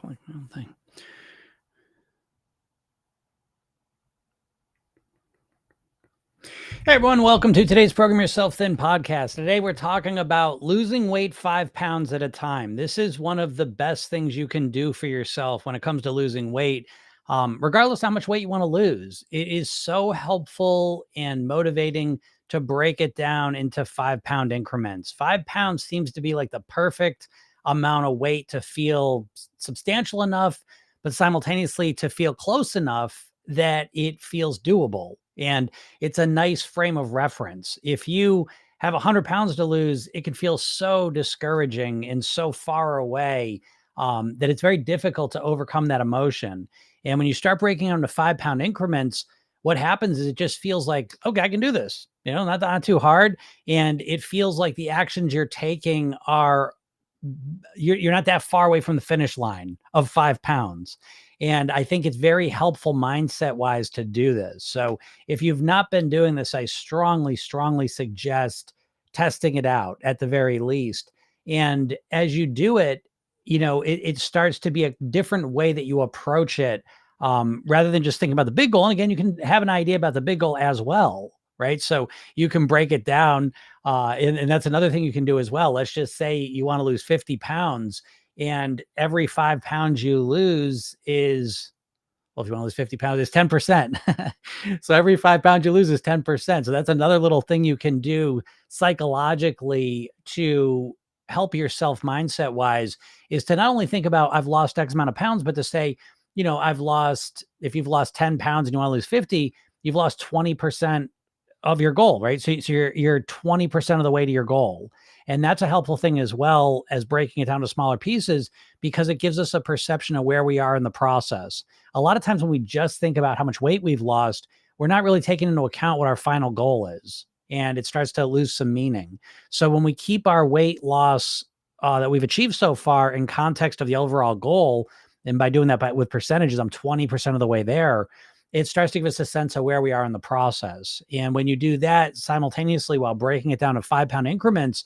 20-pound thing. Hey everyone, welcome to today's Program Yourself Thin podcast. Today we're talking about losing weight 5 pounds at a time. This is one of the best things you can do for yourself when it comes to losing weight, regardless how much weight you want to lose. It is so helpful and motivating to break it down into 5 pound increments. 5 pounds seems to be like the perfect amount of weight to feel substantial enough, but simultaneously to feel close enough that it feels doable. And it's a nice frame of reference. If you have 100 pounds to lose, it can feel so discouraging and so far away that it's very difficult to overcome that emotion. And when you start breaking down to 5 pound increments, what happens is it just feels like, okay, I can do this, not too hard. And it feels like the actions you're taking are, you're not that far away from the finish line of 5 pounds. And I think it's very helpful mindset wise to do this. So if you've not been doing this, I strongly, strongly suggest testing it out at the very least. And as you do it, it starts to be a different way that you approach it, rather than just thinking about the big goal. And again, you can have an idea about the big goal as well, right? So you can break it down. And that's another thing you can do as well. Let's just say you want to lose 50 pounds. And every 5 pounds you lose is, well, if you want to lose 50 pounds, it's 10%. So every 5 pounds you lose is 10%. So that's another little thing you can do psychologically to help yourself mindset wise, is to not only think about I've lost X amount of pounds, but to say, if you've lost 10 pounds and you want to lose 50, you've lost 20% of your goal, right? So you're 20% of the way to your goal. And that's a helpful thing as well as breaking it down to smaller pieces, because it gives us a perception of where we are in the process. A lot of times when we just think about how much weight we've lost, we're not really taking into account what our final goal is. And it starts to lose some meaning. So when we keep our weight loss that we've achieved so far in context of the overall goal, and by doing that with percentages, I'm 20% of the way there, it starts to give us a sense of where we are in the process. And when you do that simultaneously while breaking it down to 5 pound increments,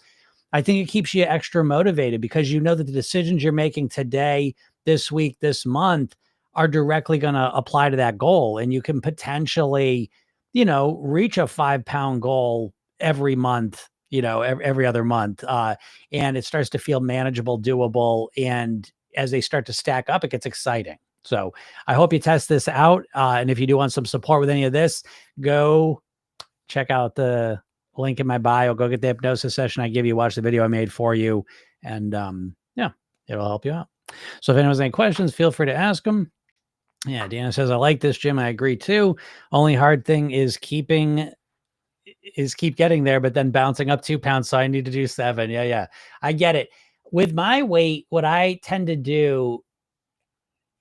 I think it keeps you extra motivated, because you know that the decisions you're making today, this week, this month are directly going to apply to that goal. And you can potentially, reach a 5 pound goal every month, every other month. And it starts to feel manageable, doable. And as they start to stack up, it gets exciting. So I hope you test this out. And if you do want some support with any of this, go check out the link in my bio. Go get the hypnosis session I give you. Watch the video I made for you. And it'll help you out. So if anyone has any questions, feel free to ask them. Yeah, Deanna says, I like this, Jim. I agree too. Only hard thing is keep getting there, but then bouncing up 2 pounds. So I need to do 7. Yeah. I get it. With my weight, what I tend to do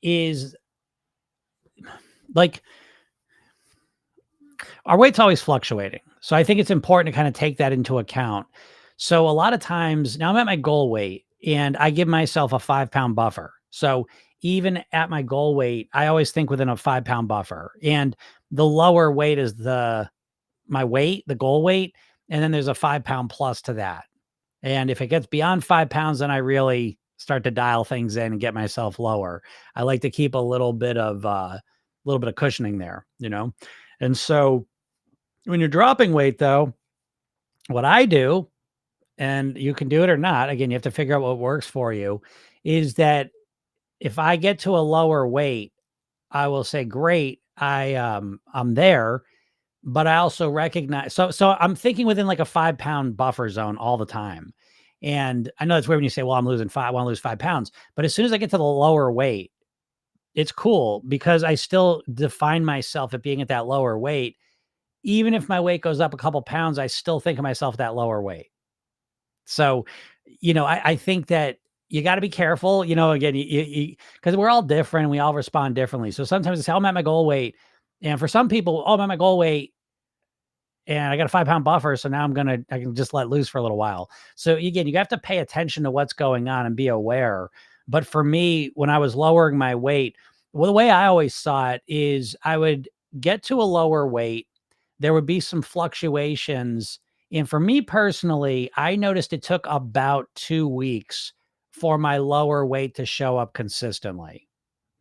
is, like, our weight's always fluctuating. So I think it's important to kind of take that into account. So a lot of times now I'm at my goal weight and I give myself a 5 pound buffer. So even at my goal weight, I always think within a 5 pound buffer, and the lower weight is my weight, the goal weight. And then there's a 5 pound plus to that. And if it gets beyond 5 pounds, then I really start to dial things in and get myself lower. I like to keep a little bit of cushioning there, And so when you're dropping weight, though, what I do, and you can do it or not, again, you have to figure out what works for you, is that if I get to a lower weight, I will say, great, I'm there. But I also recognize, so I'm thinking within like a 5 pound buffer zone all the time. And I know it's weird when you say, well, I want to lose 5 pounds. But as soon as I get to the lower weight, it's cool, because I still define myself at being at that lower weight. Even if my weight goes up a couple pounds, I still think of myself at that lower weight. So, I think that you got to be careful, again, because we're all different. We all respond differently. So sometimes it's, I'm at my goal weight. And for some people, I'm at my goal weight and I got a 5 pound buffer. So now I can just let loose for a little while. So again, you have to pay attention to what's going on and be aware. But for me, when I was lowering my weight, well, the way I always saw it is I would get to a lower weight. There would be some fluctuations. And for me personally, I noticed it took about 2 weeks for my lower weight to show up consistently.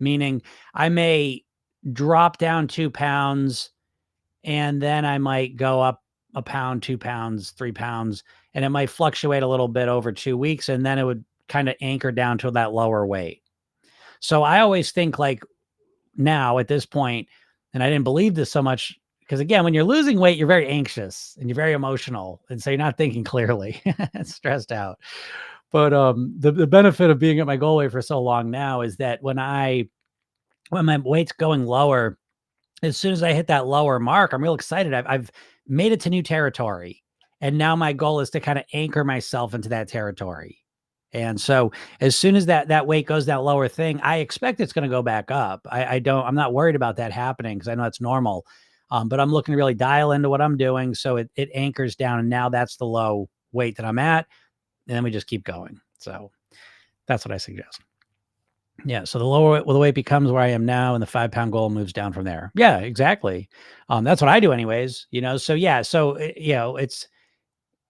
Meaning I may drop down 2 pounds and then I might go up a pound, 2 pounds, 3 pounds, and it might fluctuate a little bit over 2 weeks. And then it would kind of anchor down to that lower weight. So I always think like now at this point, and I didn't believe this so much because again, when you're losing weight, you're very anxious and you're very emotional. And so you're not thinking clearly and stressed out. But the benefit of being at my goal weight for so long now is that when my weight's going lower, as soon as I hit that lower mark, I'm real excited. I've made it to new territory. And now my goal is to kind of anchor myself into that territory. And so as soon as that weight goes that lower thing, I expect it's going to go back up. I'm not worried about that happening because I know it's normal. But I'm looking to really dial into what I'm doing. So it anchors down. And now that's the low weight that I'm at. And then we just keep going. So that's what I suggest. Yeah. So the lower the weight becomes where I am now, and the 5 pound goal moves down from there. Yeah, exactly. That's what I do anyways, So yeah. So,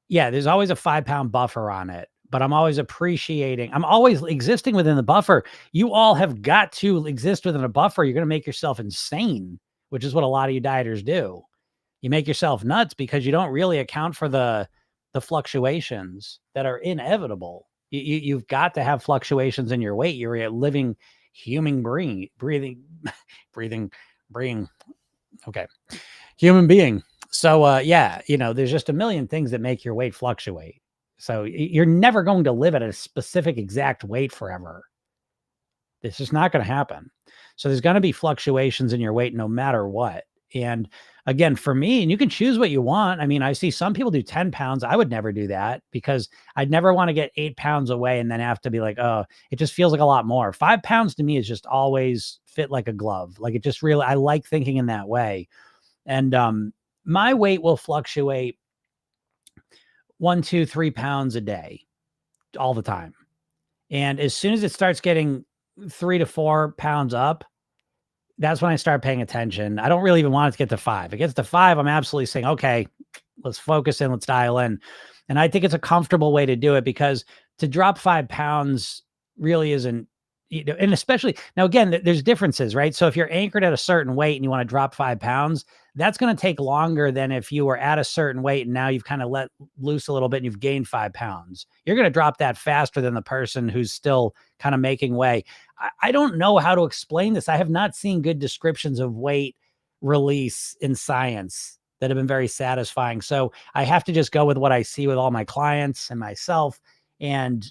there's always a 5 pound buffer on it, but I'm always existing within the buffer. You all have got to exist within a buffer. You're going to make yourself insane, which is what a lot of you dieters do. You make yourself nuts because you don't really account for the fluctuations that are inevitable. You've got to have fluctuations in your weight. You're a living human breathing. Okay. Human being. So, there's just a million things that make your weight fluctuate. So you're never going to live at a specific exact weight forever. It's just not going to happen. So there's going to be fluctuations in your weight no matter what. And again, for me, and you can choose what you want. I mean, I see some people do 10 pounds. I would never do that because I'd never want to get 8 pounds away and then have to be like, oh, it just feels like a lot more. 5 pounds to me is just always fit like a glove. Like it just really, I like thinking in that way. And my weight will fluctuate 1, 2, 3 pounds a day all the time. And as soon as it starts getting 3 to 4 pounds up, that's when I start paying attention. I don't really even want it to get to 5. If it gets to 5, I'm absolutely saying, okay, let's focus in, let's dial in. And I think it's a comfortable way to do it because to drop 5 pounds really isn't, and especially now, again, there's differences, right? So if you're anchored at a certain weight and you want to drop 5 pounds, that's going to take longer than if you were at a certain weight and now you've kind of let loose a little bit and you've gained 5 pounds. You're going to drop that faster than the person who's still kind of making way. I don't know how to explain this. I have not seen good descriptions of weight release in science that have been very satisfying. So I have to just go with what I see with all my clients and myself and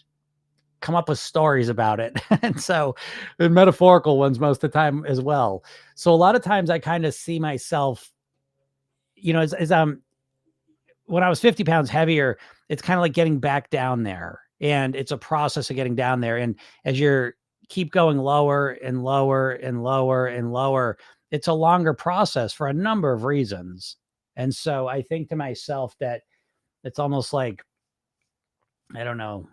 come up with stories about it. And so and metaphorical ones most of the time as well. So a lot of times I kind of see myself, as when I was 50 pounds heavier, it's kind of like getting back down there. And it's a process of getting down there. And as you're keep going lower and lower and lower and lower, it's a longer process for a number of reasons. And so I think to myself that it's almost like, I don't know,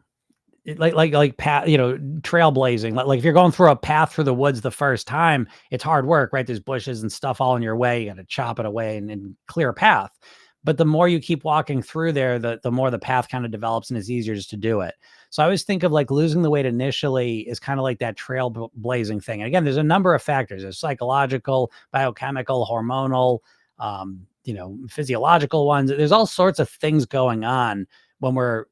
like path, trailblazing. Like if you're going through a path through the woods the first time, it's hard work, right? There's bushes and stuff all in your way. You got to chop it away and clear a path. But the more you keep walking through there, the more the path kind of develops and it's easier just to do it. So I always think of like losing the weight initially is kind of like that trailblazing thing. And again, there's a number of factors. There's psychological, biochemical, hormonal, physiological ones. There's all sorts of things going on when we're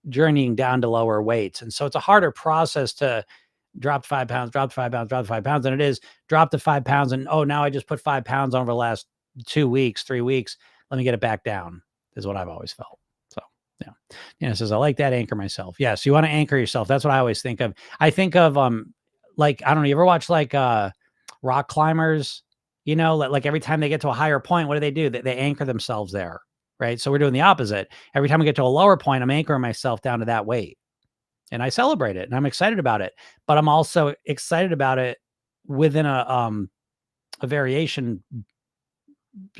journeying down to lower weights. And so it's a harder process to drop 5 pounds, drop 5 pounds, drop 5 pounds than it is drop the 5 pounds. And, oh, now I just put 5 pounds over the last 2 weeks, 3 weeks. Let me get it back down is what I've always felt. So, yeah. It says, I like that anchor myself. Yes. You want to anchor yourself. That's what I always think of. I think of, like, I don't know, you ever watch like, rock climbers, like every time they get to a higher point, what do? They anchor themselves there. Right. So we're doing the opposite. Every time I get to a lower point, I'm anchoring myself down to that weight and I celebrate it and I'm excited about it, but I'm also excited about it within a variation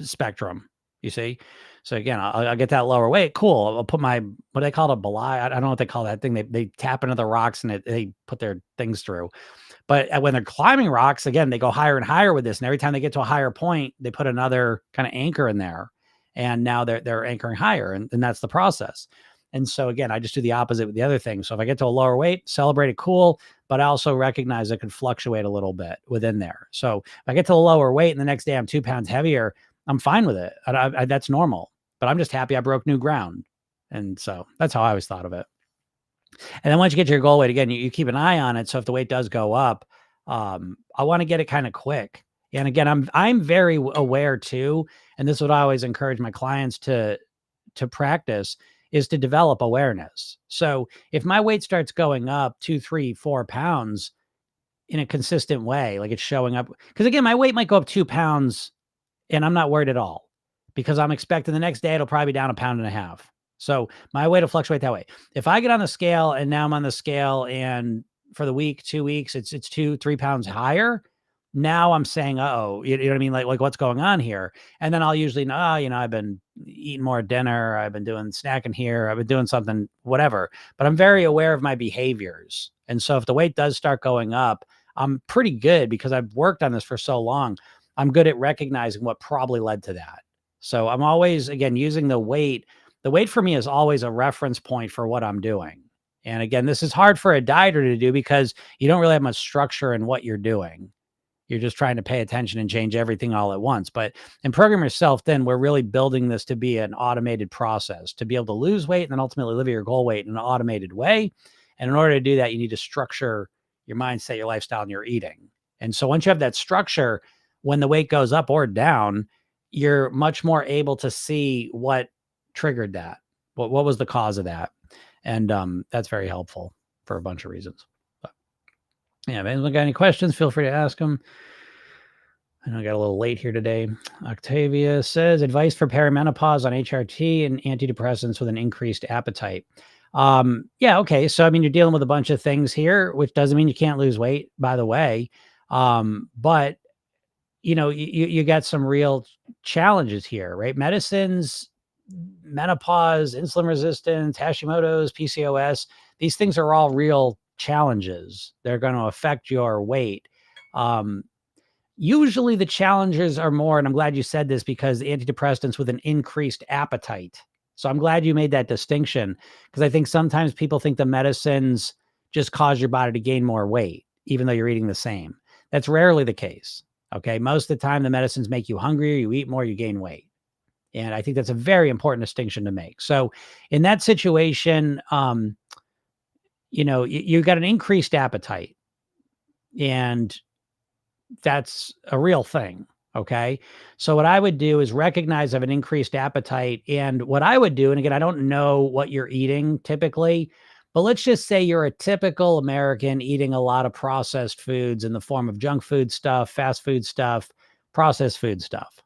spectrum, you see? So again, I'll get that lower weight. Cool. I'll put my, what they call it, a belay. I don't know what they call that thing. They tap into the rocks and they put their things through. But when they're climbing rocks, again, they go higher and higher with this. And every time they get to a higher point, they put another kind of anchor in there. And now they're anchoring higher. And that's the process. And so again, I just do the opposite with the other things. So if I get to a lower weight, celebrate it, cool. But I also recognize it could fluctuate a little bit within there. So if I get to a lower weight and the next day I'm 2 pounds heavier, I'm fine with it. That's normal. But I'm just happy I broke new ground. And so that's how I always thought of it. And then once you get to your goal weight, again, you keep an eye on it. So if the weight does go up, I want to get it kind of quick. And again, I'm very aware too, and this is what I always encourage my clients to practice, is to develop awareness. So if my weight starts going up 2, 3, 4 pounds in a consistent way, like it's showing up, because again, my weight might go up 2 pounds and I'm not worried at all, because I'm expecting the next day it'll probably be down 1.5 pounds. So my weight will fluctuate that way. If I get on the scale and now I'm on the scale and for the week, 2 weeks, it's 2, 3 pounds higher. Now I'm saying, oh, you know what I mean? Like what's going on here? And then I'll usually know, I've been eating more dinner. I've been doing snacking here. I've been doing something, whatever, but I'm very aware of my behaviors. And so if the weight does start going up, I'm pretty good, because I've worked on this for so long. I'm good at recognizing what probably led to that. So I'm always, again, using the weight. The weight for me is always a reference point for what I'm doing. And again, this is hard for a dieter to do because you don't really have much structure in what you're doing. You're just trying to pay attention and change everything all at once. But in Program Yourself Thin, we're really building this to be an automated process, to be able to lose weight and then ultimately live your goal weight in an automated way. And in order to do that, you need to structure your mindset, your lifestyle, and your eating. And so once you have that structure, when the weight goes up or down, you're much more able to see what triggered that. What was the cause of that? And that's very helpful for a bunch of reasons. But yeah, if anyone got any questions, feel free to ask them. I know I got a little late here today. Octavia says, advice for perimenopause on HRT and antidepressants with an increased appetite. Yeah, okay. So, I mean, you're dealing with a bunch of things here, which doesn't mean you can't lose weight, by the way. But, you got some real challenges here, right? Medicines, menopause, insulin resistance, Hashimoto's, PCOS, these things are all real challenges. They're going to affect your weight. Usually the challenges are more, and I'm glad you said this, because antidepressants with an increased appetite. So I'm glad you made that distinction, because I think sometimes people think the medicines just cause your body to gain more weight, even though you're eating the same. That's rarely the case. Okay. Most of the time, the medicines make you hungrier, you eat more, you gain weight. And I think that's a very important distinction to make. So in that situation, you got an increased appetite, and that's a real thing. Okay. So what I would do is recognize I have an increased appetite. And what I would do, and again, I don't know what you're eating typically, but let's just say you're a typical American eating a lot of processed foods in the form of junk food stuff, fast food stuff, processed food stuff.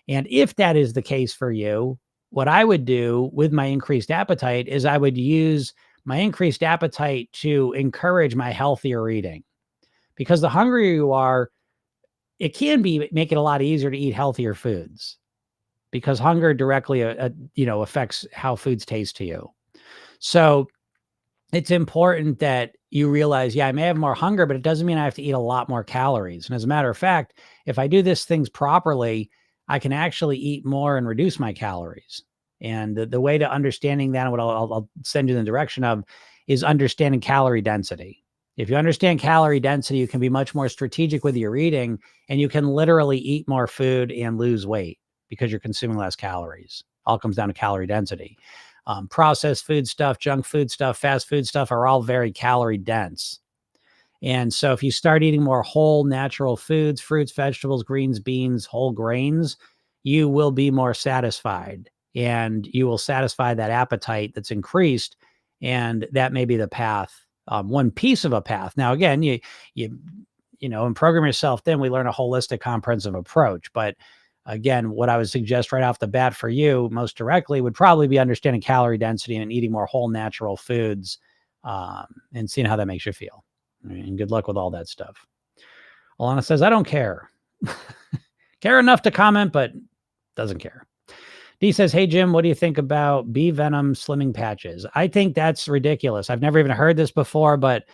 And if that is the case for you, what I would do with my increased appetite is I would use my increased appetite to encourage my healthier eating. Because the hungrier you are, it can make it a lot easier to eat healthier foods, because hunger directly, affects how foods taste to you. So it's important that you realize, I may have more hunger, but it doesn't mean I have to eat a lot more calories. And as a matter of fact, if I do these things properly, I can actually eat more and reduce my calories. And the way to understanding that, and what I'll send you in the direction of, is understanding calorie density. If you understand calorie density, you can be much more strategic with your eating, and you can literally eat more food and lose weight because you're consuming less calories. All comes down to calorie density. Processed food stuff, junk food stuff, fast food stuff are all very calorie dense. And so if you start eating more whole, natural foods, fruits, vegetables, greens, beans, whole grains, you will be more satisfied, and you will satisfy that appetite that's increased. And that may be the path, one piece of a path. Now, again, in Program Yourself Thin, we learn a holistic, comprehensive approach. But again, what I would suggest right off the bat for you most directly would probably be understanding calorie density and eating more whole, natural foods, and seeing how that makes you feel. And good luck with all that stuff. Alana says, I don't care. Care enough to comment, but doesn't care. D says, hey, Jim, what do you think about bee venom slimming patches? I think that's ridiculous. I've never even heard this before, but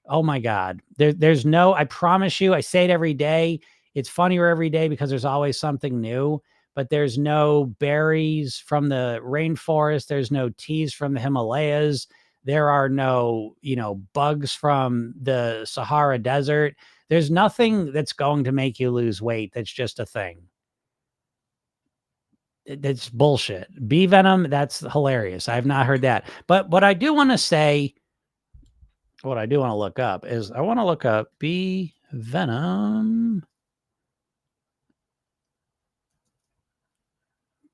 oh my God, there's no, I promise you, I say it every day. It's funnier every day because there's always something new, but there's no berries from the rainforest. There's no teas from the Himalayas. There are no, bugs from the Sahara Desert. There's nothing that's going to make you lose weight. That's just a thing. That's bullshit. Bee venom, that's hilarious. I've not heard that. But what I do want to say, what I do want to look up is I want to look up bee venom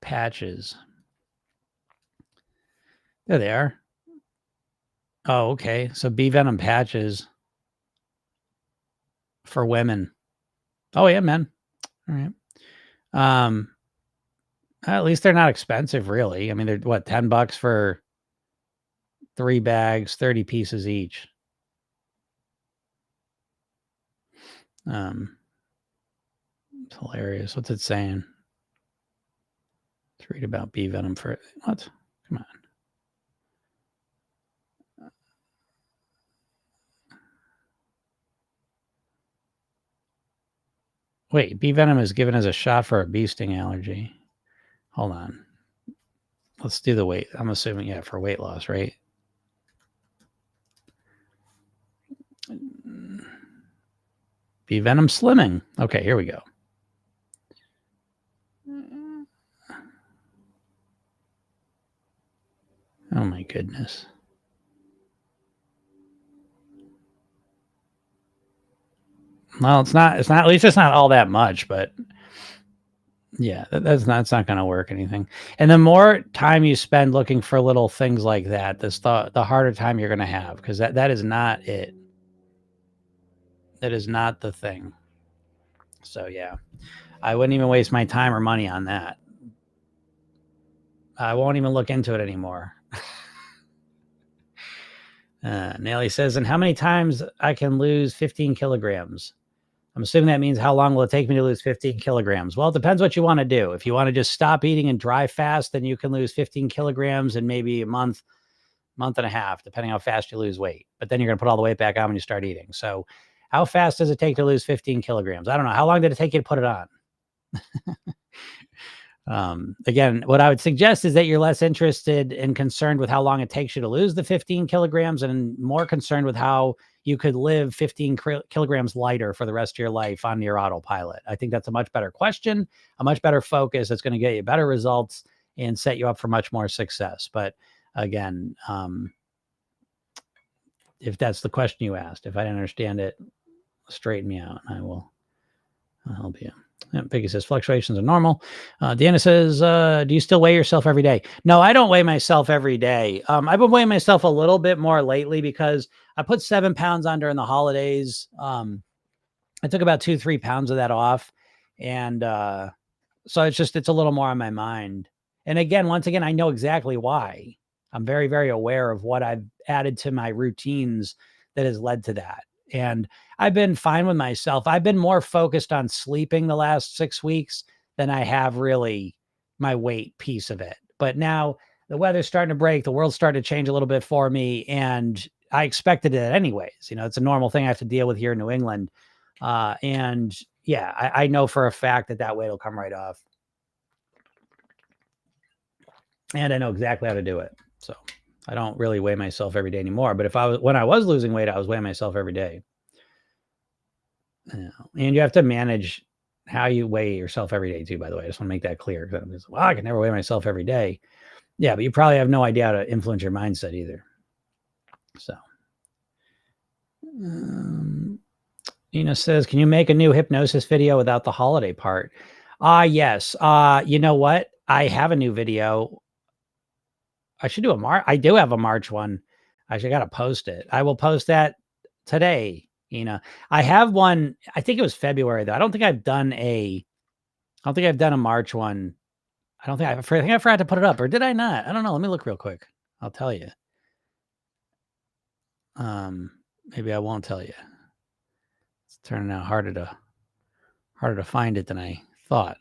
patches. There they are. Oh, okay. So bee venom patches for women. Oh, yeah, men. All right. At least they're not expensive, really. I mean, they're what, $10 for 3 bags, 30 pieces each. It's hilarious. What's it saying? Let's read about bee venom for what? Come on. Wait, bee venom is given as a shot for a bee sting allergy. Hold on. Let's do the weight. I'm assuming, yeah, for weight loss, right? Bee venom slimming. Okay, here we go. Oh my goodness. Well, it's not, at least it's not all that much, but yeah, that's not going to work anything. And the more time you spend looking for little things like that, the harder time you're going to have, because that is not it. That is not the thing. So yeah, I wouldn't even waste my time or money on that. I won't even look into it anymore. Nelly says, and how many times I can lose 15 kilograms? I'm assuming that means how long will it take me to lose 15 kilograms? Well, it depends what you want to do. If you want to just stop eating and dry fast, then you can lose 15 kilograms in maybe a month and a half, depending how fast you lose weight. But then you're going to put all the weight back on when you start eating. So how fast does it take to lose 15 kilograms? I don't know. How long did it take you to put it on? Again, what I would suggest is that you're less interested and concerned with how long it takes you to lose the 15 kilograms and more concerned with how you could live 15 kilograms lighter for the rest of your life on your autopilot. I think that's a much better question, a much better focus. That's going to get you better results and set you up for much more success. But again, if that's the question you asked, if I didn't understand it, straighten me out and I'll help you. Yeah, Piggy says fluctuations are normal. Deanna says, do you still weigh yourself every day? No, I don't weigh myself every day. I've been weighing myself a little bit more lately because I put 7 pounds on during the holidays. I took about 2-3 pounds of that off. And so it's a little more on my mind. And again, once again, I know exactly why. I'm very, very aware of what I've added to my routines that has led to that. And I've been fine with myself. I've been more focused on sleeping the last 6 weeks than I have really my weight piece of it. But now the weather's starting to break. The world's starting to change a little bit for me. And I expected it anyways. It's a normal thing I have to deal with here in New England. And yeah, I know for a fact that weight will come right off. And I know exactly how to do it. So I don't really weigh myself every day anymore. But when I was losing weight, I was weighing myself every day. And you have to manage how you weigh yourself every day too, by the way. I just want to make that clear. Because I can never weigh myself every day. Yeah, but you probably have no idea how to influence your mindset either. So Nina says, can you make a new hypnosis video without the holiday part? Yes. You know what? I have a new video. I should do I do have a March one. I should got to post it. I will post that today. I have one. I think it was February though. I don't think I've done a March one. I think I forgot to put it up, or did I not? I don't know. Let me look real quick. I'll tell you. Maybe I won't tell you. It's turning out harder to find it than I thought.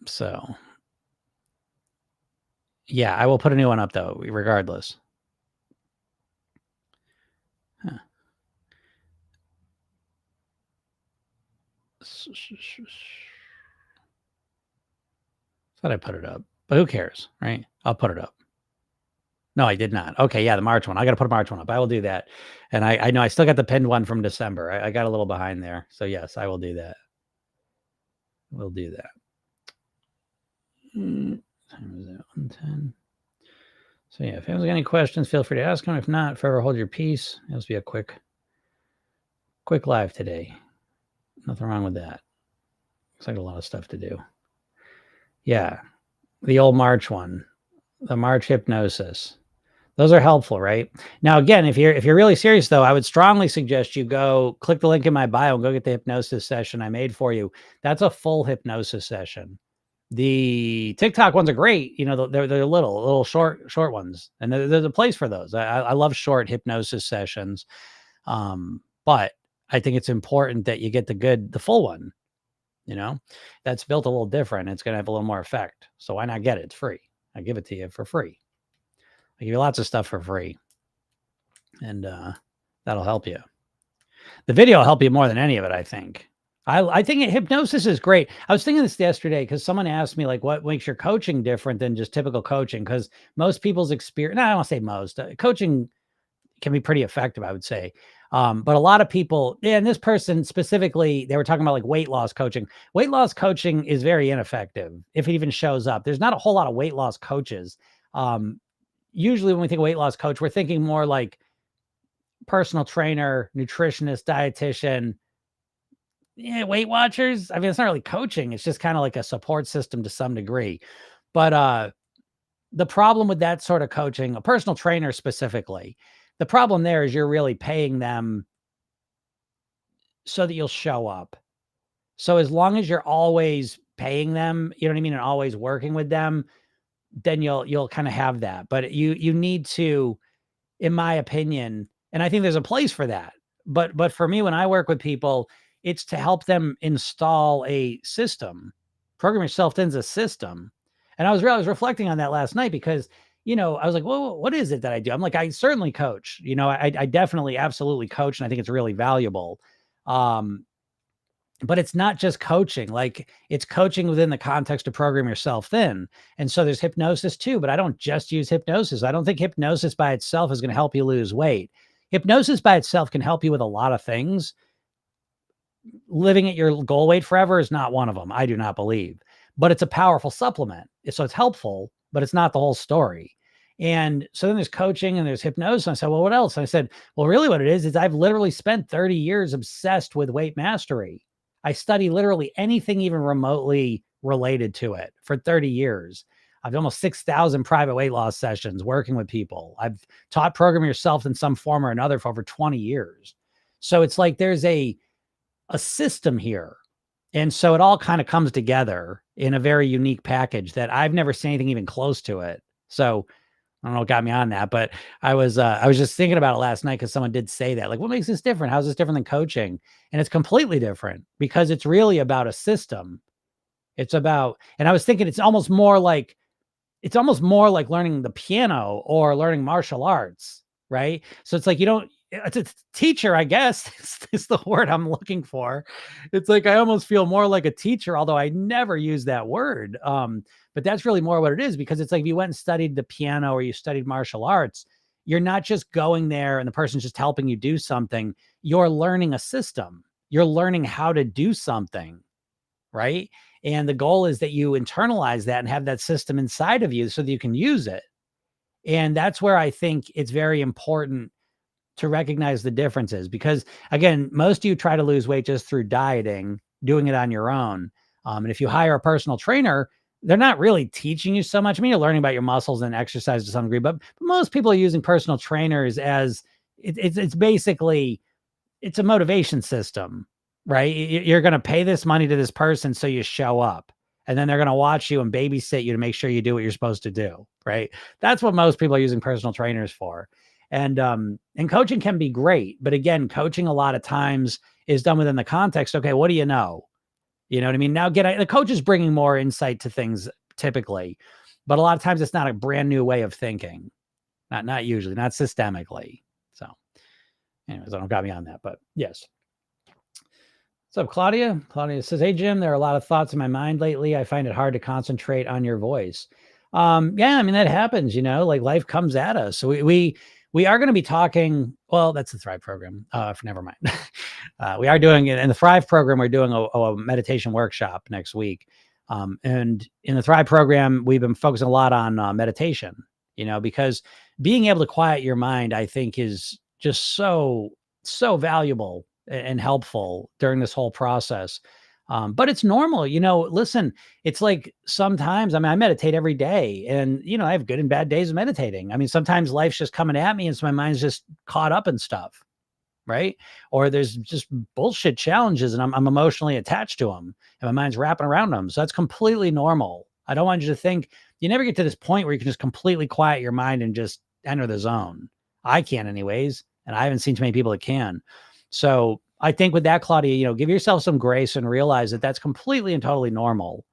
So yeah, I will put a new one up though, regardless. Huh. Thought I put it up, but who cares, right? I'll put it up. No, I did not. Okay, yeah, the March one. I got to put a March one up. I will do that. And I know I still got the pinned one from December. I got a little behind there. So yes, I will do that. We'll do that. Time is it? 1:10. So yeah, if anyone's got any questions, feel free to ask them. If not, forever hold your peace. It'll be a quick live today. Nothing wrong with that. Looks like a lot of stuff to do. Yeah, the old March one, the March hypnosis. Those are helpful, right? Now, again, if you're really serious, though, I would strongly suggest you go click the link in my bio and go get the hypnosis session I made for you. That's a full hypnosis session. The TikTok ones are great. You know, they're little short ones, and there's a place for those. I love short hypnosis sessions, but I think it's important that you get the full one. You know, that's built a little different. It's going to have a little more effect. So why not get it? It's free. I give it to you for free. I give you lots of stuff for free, and that'll help you. The video will help you more than any of it, I think. I think hypnosis is great. I was thinking this yesterday because someone asked me, like, what makes your coaching different than just typical coaching? Because most people's experience, no, I don't want to say most, coaching can be pretty effective, I would say. But a lot of people, and this person specifically, they were talking about like weight loss coaching. Weight loss coaching is very ineffective if it even shows up. There's not a whole lot of weight loss coaches. Usually when we think of weight loss coach, we're thinking more like personal trainer, nutritionist, dietitian, Weight Watchers. I mean, it's not really coaching. It's just kind of like a support system to some degree. But the problem with that sort of coaching, a personal trainer specifically, the problem there is you're really paying them so that you'll show up. So as long as you're always paying them, you know what I mean, and always working with them, then you'll kind of have that. But you need to, in my opinion, and I think there's a place for that. But for me, when I work with people, it's to help them install a system. Program Yourself Thin's a system. And I was reflecting on that last night because, you know, I was like, well, what is it that I do? I'm like, I certainly coach. You know, I definitely, absolutely coach, and I think it's really valuable. But it's not just coaching. Like, it's coaching within the context of Program Yourself Thin. And so there's hypnosis too, but I don't just use hypnosis. I don't think hypnosis by itself is going to help you lose weight. Hypnosis by itself can help you with a lot of things. Living at your goal weight forever is not one of them. I do not believe, but it's a powerful supplement. So it's helpful, but it's not the whole story. And so then there's coaching and there's hypnosis. And I said, well, what else? And I said, well, really what it is I've literally spent 30 years obsessed with weight mastery. I study literally anything even remotely related to it for 30 years. I've almost 6,000 private weight loss sessions working with people. I've taught Program Yourself in some form or another for over 20 years. So it's like there's a system here. And so it all kind of comes together in a very unique package that I've never seen anything even close to it. So I don't know what got me on that, but I was just thinking about it last night because someone did say that, like, what makes this different? How's this different than coaching? And it's completely different because it's really about a system. It's about, and I was thinking it's almost more like learning the piano or learning martial arts, right? So it's like, it's a teacher, I guess, is the word I'm looking for. It's like, I almost feel more like a teacher, although I never use that word. But that's really more what it is, because it's like if you went and studied the piano or you studied martial arts, you're not just going there and the person's just helping you do something. You're learning a system. You're learning how to do something, right? And the goal is that you internalize that and have that system inside of you so that you can use it. And that's where I think it's very important to recognize the differences, because again, most of you try to lose weight just through dieting, doing it on your own. And if you hire a personal trainer, they're not really teaching you so much. I mean, you're learning about your muscles and exercise to some degree, but most people are using personal trainers as it's basically, it's a motivation system, right? You're going to pay this money to this person so you show up, and then they're going to watch you and babysit you to make sure you do what you're supposed to do, right? That's what most people are using personal trainers for. And coaching can be great, but again, coaching a lot of times is done within the context. Okay, what do you know? You know what I mean? Now, the coach is bringing more insight to things typically, but a lot of times it's not a brand new way of thinking. Not usually, not systemically. So anyways, I don't got me on that, but yes. What's up, Claudia? Claudia says, "Hey Jim, there are a lot of thoughts in my mind lately. I find it hard to concentrate on your voice." Yeah, I mean that happens. Like life comes at us. So we are going to be talking. Well, that's the Thrive program. For never mind. We are doing it in the Thrive program. We're doing a meditation workshop next week. And in the Thrive program, we've been focusing a lot on meditation. Because being able to quiet your mind, I think, is just so valuable and helpful during this whole process. But it's normal, listen, it's like sometimes, I mean, I meditate every day and, I have good and bad days of meditating. I mean, sometimes life's just coming at me and so my mind's just caught up in stuff. Right. Or there's just bullshit challenges and I'm emotionally attached to them and my mind's wrapping around them. So that's completely normal. I don't want you to think you never get to this point where you can just completely quiet your mind and just enter the zone. I can anyways. And I haven't seen too many people that can. So I think with that, Claudia, give yourself some grace and realize that that's completely and totally normal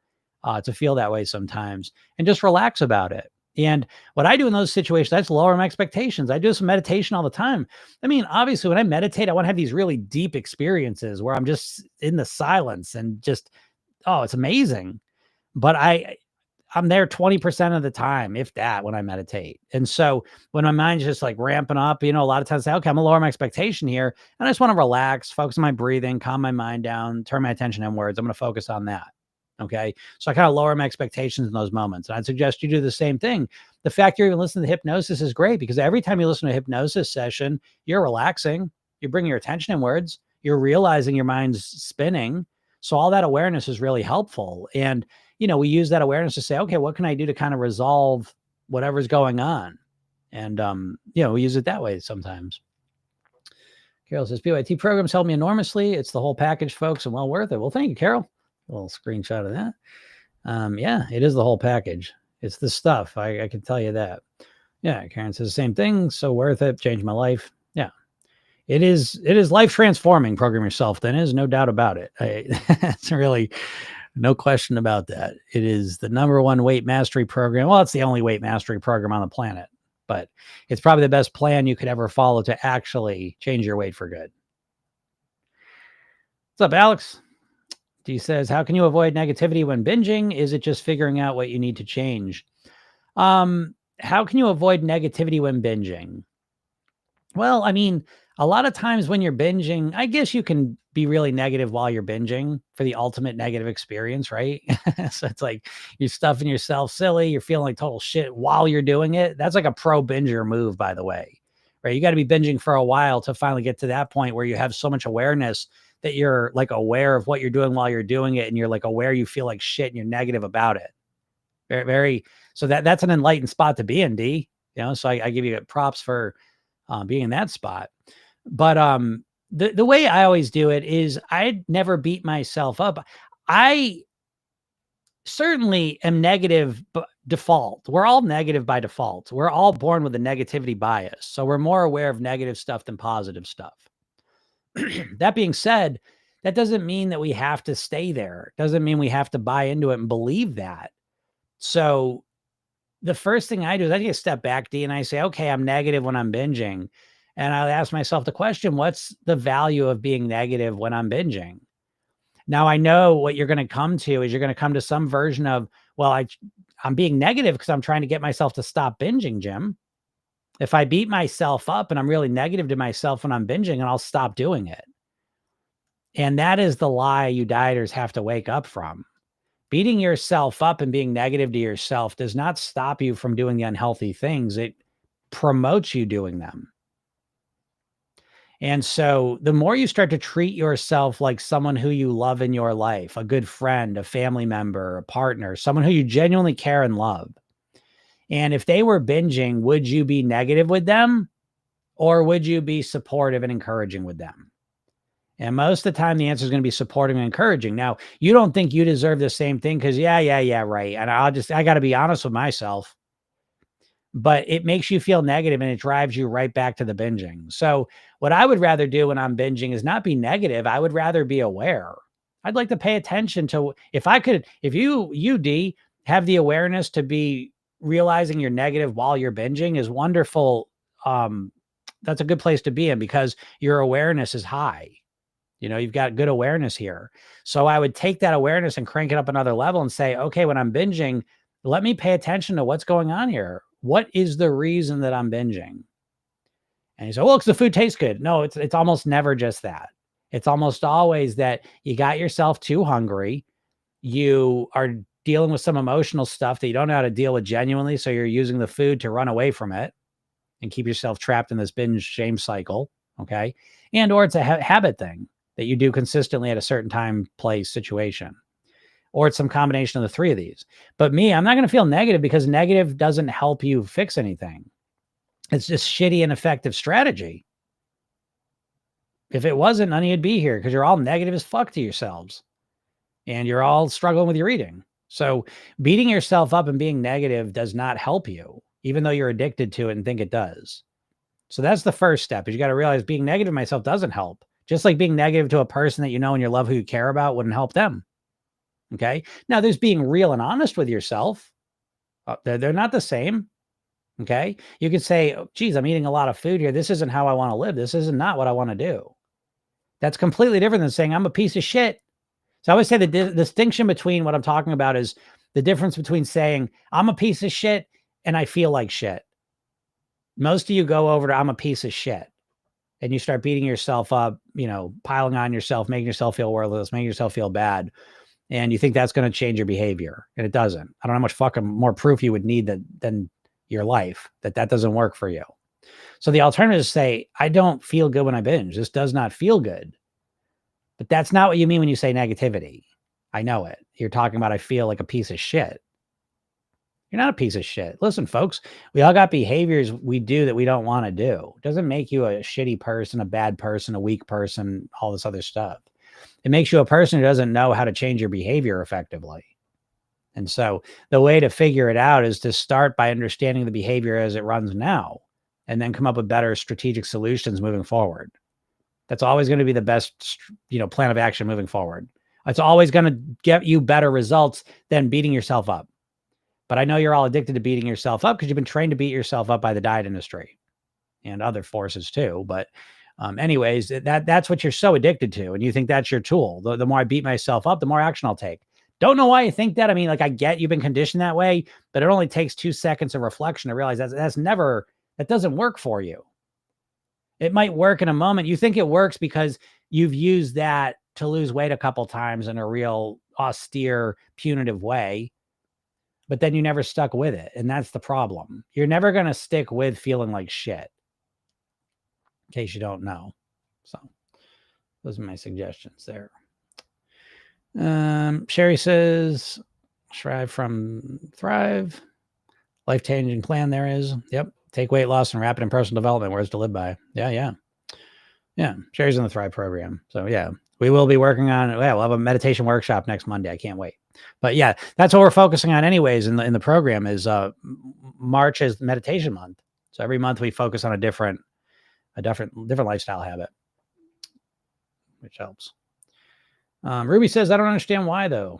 to feel that way sometimes and just relax about it. And what I do in those situations, that's lower my expectations. I do some meditation all the time. I mean, obviously, when I meditate, I want to have these really deep experiences where I'm just in the silence and just, oh, it's amazing. But I'm there 20% of the time, if that, when I meditate. And so when my mind's just like ramping up, a lot of times I say, okay, I'm gonna lower my expectation here. And I just want to relax, focus on my breathing, calm my mind down, turn my attention inwards. I'm going to focus on that. Okay. So I kind of lower my expectations in those moments. And I'd suggest you do the same thing. The fact you're even listening to hypnosis is great because every time you listen to a hypnosis session, you're relaxing, you're bringing your attention inwards, you're realizing your mind's spinning. So all that awareness is really helpful. And, we use that awareness to say, okay, what can I do to kind of resolve whatever's going on? And, we use it that way sometimes. Carol says, PYT programs help me enormously. It's the whole package, folks, and well worth it. Well, thank you, Carol. A little screenshot of that. Yeah, it is the whole package. It's the stuff. I can tell you that. Yeah, Karen says the same thing. So worth it. Changed my life. Yeah. It is life transforming. Program yourself. Then is no doubt about it. It's really no question about that. It is the #1 weight mastery program. Well, it's the only weight mastery program on the planet, but it's probably the best plan you could ever follow to actually change your weight for good. What's up, Alex? D says, how can you avoid negativity when binging? Is it just figuring out what you need to change? How can you avoid negativity when binging? Well, I mean, a lot of times when you're binging, I guess you can be really negative while you're binging for the ultimate negative experience, right? So it's like you're stuffing yourself silly, you're feeling like total shit while you're doing it. That's like a pro binger move, by the way, right? You got to be binging for a while to finally get to that point where you have so much awareness that you're like aware of what you're doing while you're doing it. And you're like aware you feel like shit and you're negative about it. Very, very. So that's an enlightened spot to be in, D. So I give you props for being in that spot. But the way I always do it is I never beat myself up. I certainly am negative default. We're all negative by default. We're all born with a negativity bias. So we're more aware of negative stuff than positive stuff. That being said, that doesn't mean that we have to stay there. It doesn't mean we have to buy into it and believe that. So the first thing I do is I take a step back, D, and I say, okay, I'm negative when I'm binging. And I ask myself the question, what's the value of being negative when I'm binging? Now, I know what you're going to come to is you're going to come to some version of, well, I'm being negative because I'm trying to get myself to stop binging, Jim. If I beat myself up and I'm really negative to myself when I'm binging, and I'll stop doing it. And that is the lie you dieters have to wake up from. Beating yourself up and being negative to yourself does not stop you from doing the unhealthy things. It promotes you doing them. And so the more you start to treat yourself like someone who you love in your life, a good friend, a family member, a partner, someone who you genuinely care and love. And if they were binging, would you be negative with them or would you be supportive and encouraging with them? And most of the time, the answer is going to be supporting and encouraging. Now, you don't think you deserve the same thing because, yeah, right. And I got to be honest with myself. But it makes you feel negative and it drives you right back to the binging. So what I would rather do when I'm binging is not be negative. I would rather be aware. I'd like to pay attention to if you, D, have the awareness to be realizing you're negative while you're binging is wonderful. That's a good place to be in because your awareness is high. You've got good awareness here. So I would take that awareness and crank it up another level and say, okay, when I'm binging, let me pay attention to what's going on here. What is the reason that I'm binging? And you say, well, because the food tastes good. No, it's almost never just that. It's almost always that you got yourself too hungry. You are dealing with some emotional stuff that you don't know how to deal with genuinely. So you're using the food to run away from it and keep yourself trapped in this binge shame cycle. Okay. And, or it's a habit thing that you do consistently at a certain time, place, situation, or it's some combination of the three of these. But me, I'm not going to feel negative because negative doesn't help you fix anything. It's just shitty and effective strategy. If it wasn't, none of you'd be here because you're all negative as fuck to yourselves and you're all struggling with your eating. So beating yourself up and being negative does not help you, even though you're addicted to it and think it does. So that's the first step is you got to realize being negative to myself doesn't help. Just like being negative to a person that you know and you love who you care about wouldn't help them. Okay. Now there's being real and honest with yourself. They're not the same. Okay. You could say, oh, geez, I'm eating a lot of food here. This isn't how I want to live. This isn't not what I want to do. That's completely different than saying I'm a piece of shit. So I always say the distinction between what I'm talking about is the difference between saying I'm a piece of shit and I feel like shit. Most of you go over to I'm a piece of shit and you start beating yourself up, piling on yourself, making yourself feel worthless, making yourself feel bad. And you think that's going to change your behavior. And it doesn't. I don't know how much fucking more proof you would need than your life that doesn't work for you. So the alternative is say, I don't feel good when I binge. This does not feel good. But that's not what you mean when you say negativity. I know it. You're talking about I feel like a piece of shit. You're not a piece of shit. Listen, folks, we all got behaviors we do that we don't want to do. It doesn't make you a shitty person, a bad person, a weak person, all this other stuff. It makes you a person who doesn't know how to change your behavior effectively. And so the way to figure it out is to start by understanding the behavior as it runs now, and then come up with better strategic solutions moving forward. That's always going to be the best, plan of action moving forward. It's always going to get you better results than beating yourself up. But I know you're all addicted to beating yourself up because you've been trained to beat yourself up by the diet industry and other forces too. But anyways, that's what you're so addicted to. And you think that's your tool. The more I beat myself up, the more action I'll take. Don't know why you think that. I mean, I get you've been conditioned that way, but it only takes 2 seconds of reflection to realize that doesn't work for you. It might work in a moment. You think it works because you've used that to lose weight a couple times in a real austere, punitive way, but then you never stuck with it. And that's the problem. You're never going to stick with feeling like shit, in case you don't know. So those are my suggestions there. Sherry says, Shrive from Thrive. Life-changing plan there is. Yep. Take weight loss and rapid and personal development. Words to live by. Yeah. Sherry's in the Thrive program. So yeah, we will be working on it. Yeah, we'll have a meditation workshop next Monday. I can't wait. But yeah, that's what we're focusing on anyways in the program is March is meditation month. So every month we focus on a different lifestyle habit, which helps. Ruby says, I don't understand why though.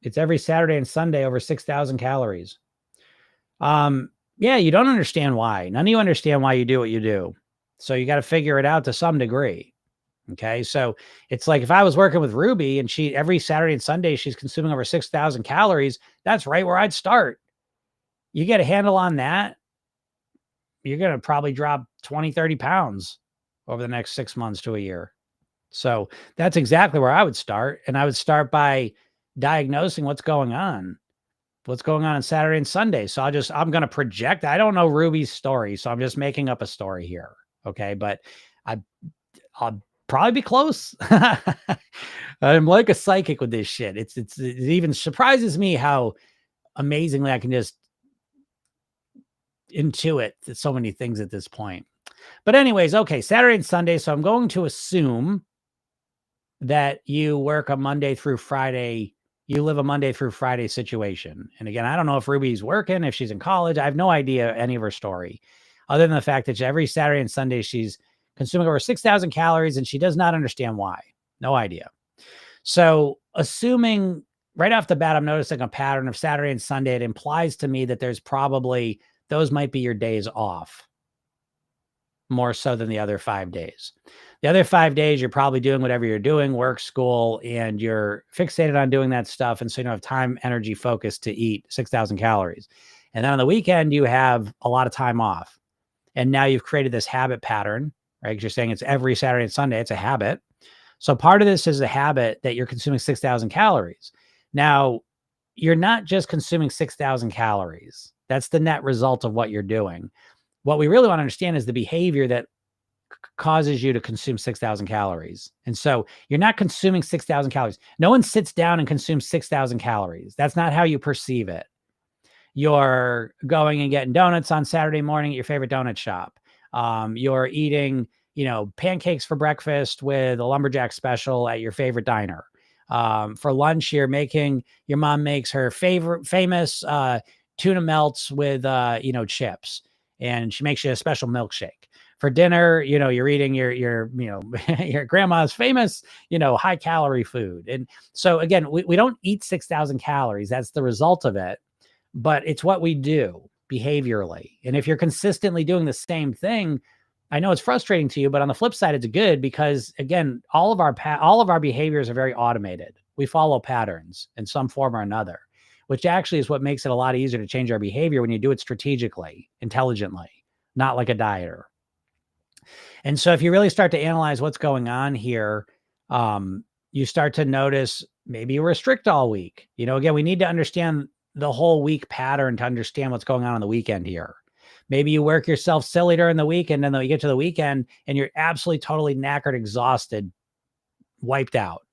It's every Saturday and Sunday over 6,000 calories. Yeah, you don't understand why. None of you understand why you do what you do. So you got to figure it out to some degree. Okay. So it's like if I was working with Ruby and she every Saturday and Sunday, she's consuming over 6,000 calories. That's right where I'd start. You get a handle on that, you're going to probably drop 20, 30 pounds over the next 6 months to a year. So that's exactly where I would start. And I would start by diagnosing what's going on Saturday and Sunday. So I'm going to project. I don't know Ruby's story, so I'm just making up a story here. Okay. But I'll probably be close. I'm like a psychic with this shit. It even surprises me how amazingly I can just intuit so many things at this point. But anyways, okay, Saturday and Sunday. So I'm going to assume that you work a Monday through Friday. You live a Monday through Friday situation. And again, I don't know if Ruby's working, if she's in college. I have no idea any of her story, other than the fact that every Saturday and Sunday, she's consuming over 6,000 calories and she does not understand why. No idea. So assuming right off the bat, I'm noticing a pattern of Saturday and Sunday, it implies to me that those might be your days off. more so than the other 5 days. The other 5 days, you're probably doing whatever you're doing, work, school, and you're fixated on doing that stuff. And so you don't have time, energy, focus to eat 6,000 calories. And then on the weekend, you have a lot of time off. And now you've created this habit pattern, right? Because you're saying it's every Saturday and Sunday, it's a habit. So part of this is a habit that you're consuming 6,000 calories. Now, you're not just consuming 6,000 calories. That's the net result of what you're doing. What we really want to understand is the behavior that causes you to consume 6,000 calories. And so you're not consuming 6,000 calories. No one sits down and consumes 6,000 calories. That's not how you perceive it. You're going and getting donuts on Saturday morning at your favorite donut shop. You're eating, pancakes for breakfast with a lumberjack special at your favorite diner. For lunch, your mom makes her famous tuna melts with, chips, and she makes you a special milkshake. For dinner, you're eating your your grandma's famous, high calorie food. And so again, we don't eat 6,000 calories. That's the result of it, but it's what we do behaviorally. And if you're consistently doing the same thing, I know it's frustrating to you, but on the flip side, it's good because again, all of our behaviors are very automated. We follow patterns in some form or another, which actually is what makes it a lot easier to change our behavior when you do it strategically, intelligently, not like a dieter. And so if you really start to analyze what's going on here, you start to notice maybe you restrict all week. Again, we need to understand the whole week pattern to understand what's going on the weekend here. Maybe you work yourself silly during the week, and then you get to the weekend and you're absolutely totally knackered, exhausted, wiped out,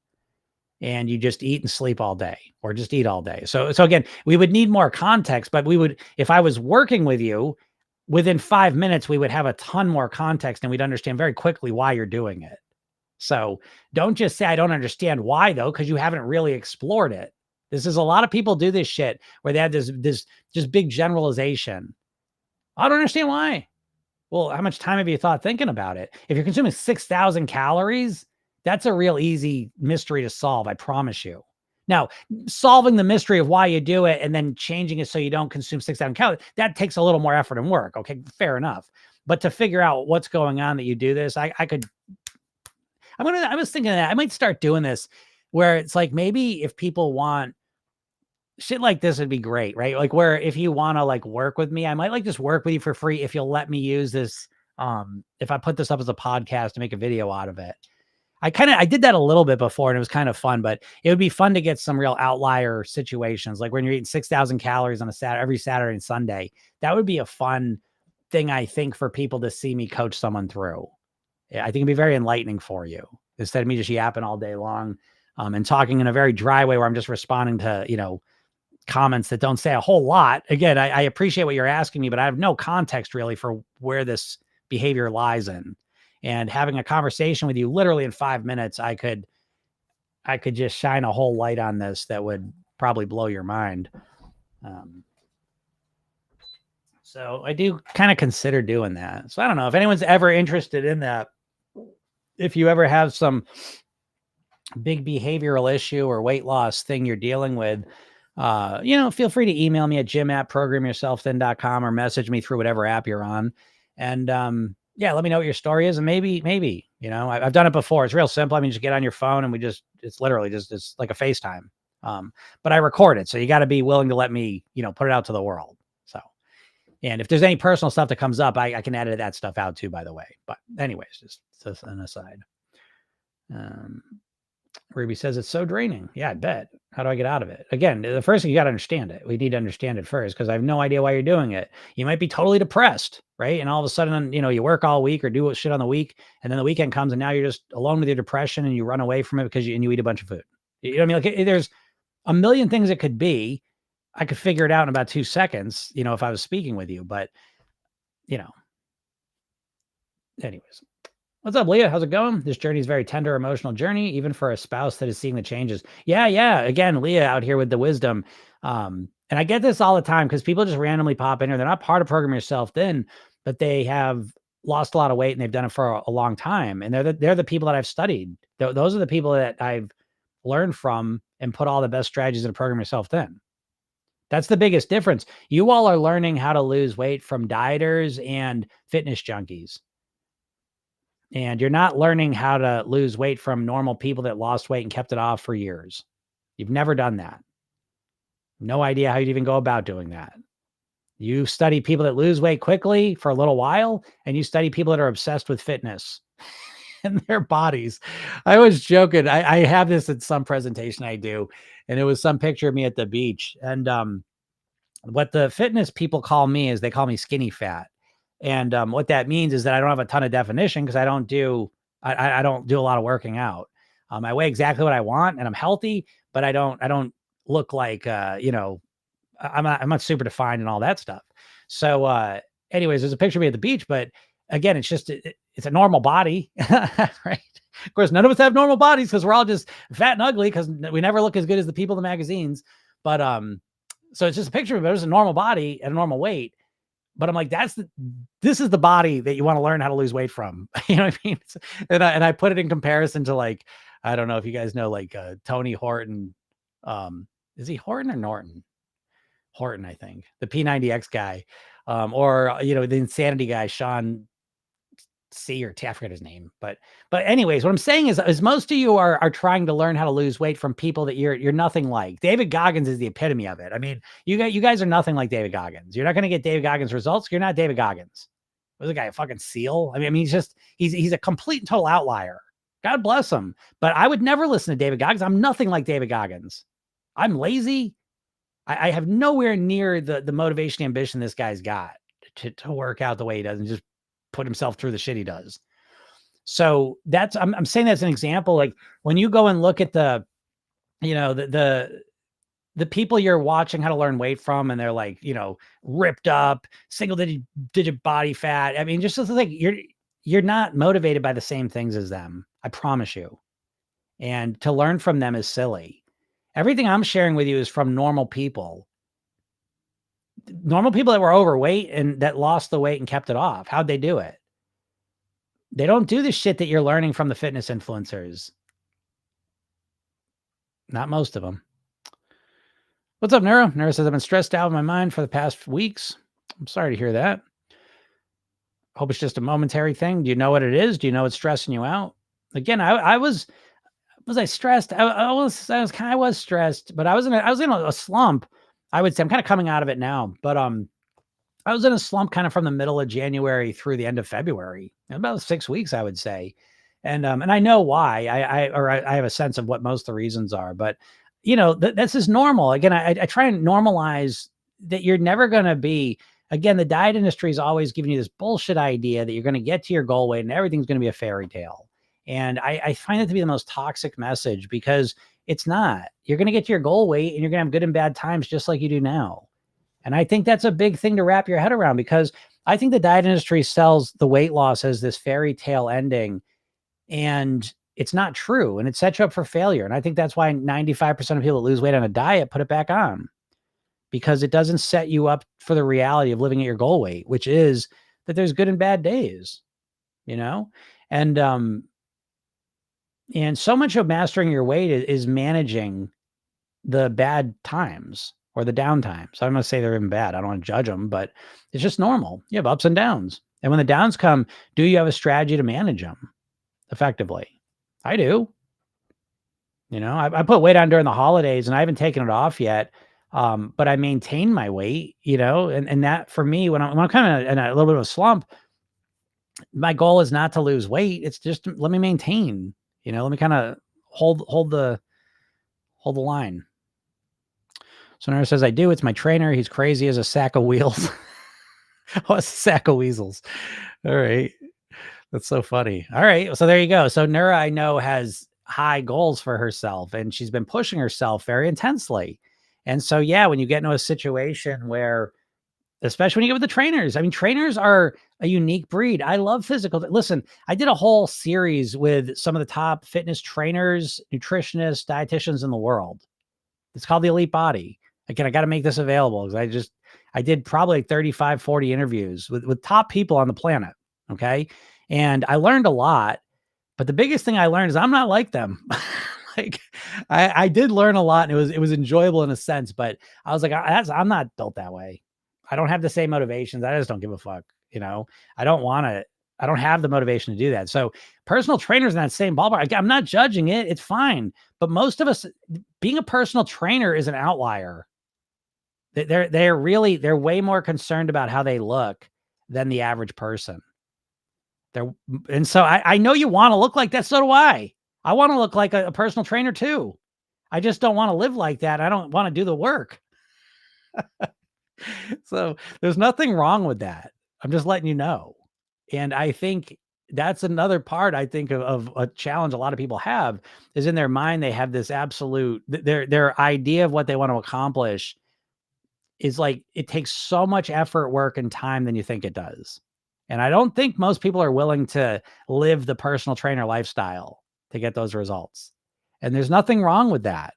and you just eat and sleep all day, or just eat all day. So again, we would need more context, but if I was working with you, within 5 minutes, we would have a ton more context and we'd understand very quickly why you're doing it. So don't just say, I don't understand why though, because you haven't really explored it. This is a lot of people do this shit where they have this just big generalization. I don't understand why. Well, how much time have you thought thinking about it? If you're consuming 6,000 calories, that's a real easy mystery to solve. I promise you. Now, solving the mystery of why you do it and then changing it so you don't consume 6,000 calories, that takes a little more effort and work. Okay, fair enough. But to figure out what's going on that you do this, I was thinking that I might start doing this where it's like, maybe if people want shit like this, would be great, right? Like where if you want to like work with me, I might like just work with you for free if you'll let me use this. If I put this up as a podcast to make a video out of it. I did that a little bit before and it was kind of fun, but it would be fun to get some real outlier situations. Like when you're eating 6,000 calories on every Saturday and Sunday, that would be a fun thing, I think, for people to see me coach someone through. I think it'd be very enlightening for you instead of me just yapping all day long, and talking in a very dry way where I'm just responding to, comments that don't say a whole lot. Again, I appreciate what you're asking me, but I have no context really for where this behavior lies in. And having a conversation with you literally in 5 minutes, I could just shine a whole light on this that would probably blow your mind. So I do kind of consider doing that. So I don't know if anyone's ever interested in that. If you ever have some big behavioral issue or weight loss thing you're dealing with, feel free to email me at jim@programyourselfthin.com or message me through whatever app you're on. And, let me know what your story is. And maybe, I've done it before. It's real simple. I mean, just get on your phone and it's literally it's like a FaceTime. But I record it. So you got to be willing to let me, put it out to the world. So, and if there's any personal stuff that comes up, I can edit that stuff out too, by the way. But anyways, just an aside. Ruby says it's so draining. Yeah, I bet. How do I get out of it? Again, the first thing you got to understand it. We need to understand it first because I have no idea why you're doing it. You might be totally depressed, right? And all of a sudden, you work all week or do shit on the week, and then the weekend comes and now you're just alone with your depression and you run away from it because you eat a bunch of food. You know what I mean? Like there's a million things it could be. I could figure it out in about 2 seconds, if I was speaking with you, but anyways. What's up, Leah? How's it going? This journey is a very tender, emotional journey, even for a spouse that is seeing the changes. Yeah. Again, Leah out here with the wisdom. And I get this all the time because people just randomly pop in here. They're not part of Program Yourself Thin, but they have lost a lot of weight and they've done it for a long time. And they're the people that I've studied. Those are the people that I've learned from and put all the best strategies into Program Yourself Thin. That's the biggest difference. You all are learning how to lose weight from dieters and fitness junkies. And you're not learning how to lose weight from normal people that lost weight and kept it off for years. You've never done that. No idea how you'd even go about doing that. You study people that lose weight quickly for a little while, and you study people that are obsessed with fitness and their bodies. I was joking. I have this in some presentation I do, and it was some picture of me at the beach. And what the fitness people call me is they call me skinny fat. And what that means is that I don't have a ton of definition because I don't do a lot of working out. I weigh exactly what I want and I'm healthy, but I don't look like I'm not super defined and all that stuff. So anyways, there's a picture of me at the beach, but again, it's just it's a normal body, right? Of course, none of us have normal bodies because we're all just fat and ugly because we never look as good as the people in the magazines. But so it's just a picture of it. It's a normal body at a normal weight. But I'm like, this is the body that you want to learn how to lose weight from. You know what I mean? And I put it in comparison to like, I don't know if you guys know like Tony Horton. Is he Horton or Norton? Horton, I think, the P90X guy, or the Insanity guy, Sean C or T, I forget his name, but anyways, what I'm saying is most of you are trying to learn how to lose weight from people that you're nothing like. David Goggins is the epitome of it. I mean, you guys are nothing like David Goggins. You're not going to get David Goggins results. You're not David Goggins. Was the guy a fucking SEAL? I mean, he's a complete and total outlier. God bless him. But I would never listen to David Goggins. I'm nothing like David Goggins. I'm lazy. I have nowhere near the motivation, ambition this guy's got to work out the way he does and just put himself through the shit he does. So I'm saying that's an example. Like when you go and look at the people you're watching how to learn weight from, and they're like, ripped up, single digit body fat. I mean, just like you're not motivated by the same things as them. I promise you. And to learn from them is silly. Everything I'm sharing with you is from normal people. Normal people that were overweight and that lost the weight and kept it off. How'd they do it? They don't do the shit that you're learning from the fitness influencers. Not most of them. What's up, Neuro? Neuro says, I've been stressed out of my mind for the past weeks. I'm sorry to hear that. Hope it's just a momentary thing. Do you know what it is? Do you know what's stressing you out? Again, I was stressed? I was stressed, but I was in a slump. I would say I'm kind of coming out of it now, but I was in a slump kind of from the middle of January through the end of February, about 6 weeks, I would say. And I know why. I have a sense of what most of the reasons are, but this is normal. Again, I try and normalize that you're never going to be. Again, the diet industry is always giving you this bullshit idea that you're going to get to your goal weight and everything's going to be a fairy tale. And I find it to be the most toxic message because it's not. You're going to get to your goal weight and you're going to have good and bad times just like you do now. And I think that's a big thing to wrap your head around because I think the diet industry sells the weight loss as this fairy tale ending, and it's not true. And it sets you up for failure. And I think that's why 95% of people that lose weight on a diet put it back on, because it doesn't set you up for the reality of living at your goal weight, which is that there's good and bad days, and so much of mastering your weight is managing the bad times or the down times. I'm going to say they're even bad. I don't want to judge them, but it's just normal. You have ups and downs. And when the downs come, do you have a strategy to manage them effectively? I do. I put weight on during the holidays and I haven't taken it off yet. But I maintain my weight, and that for me, when I'm kind of in a little bit of a slump, my goal is not to lose weight. It's just let me maintain, let me kind of hold the line. So Nara says, I do. It's my trainer. He's crazy as a sack of wheels. Oh, a sack of weasels. All right. That's so funny. All right. So there you go. So Nura, I know, has high goals for herself and she's been pushing herself very intensely. And so, yeah, when you get into a situation where, especially when you get with the trainers, I mean, trainers are a unique breed. I love physical. Listen, I did a whole series with some of the top fitness trainers, nutritionists, dietitians in the world. It's called The Elite Body. Again, I got to make this available because I did probably 35, 40 interviews with top people on the planet. Okay. And I learned a lot, but the biggest thing I learned is I'm not like them. Like I did learn a lot and it was enjoyable in a sense, but I was like, I'm not built that way. I don't have the same motivations. I just don't give a fuck. I don't want to I don't have the motivation to do that. So personal trainers in that same ballpark. I'm not judging it. It's fine. But most of us, being a personal trainer is an outlier. They're way more concerned about how they look than the average person. And so I know you want to look like that. So do I. I want to look like a personal trainer too. I just don't want to live like that. I don't want to do the work. So there's nothing wrong with that. I'm just letting you know. And I think that's another part I think of a challenge a lot of people have is in their mind, they have this absolute, their idea of what they want to accomplish is like, it takes so much effort, work, and time than you think it does. And I don't think most people are willing to live the personal trainer lifestyle to get those results. And there's nothing wrong with that.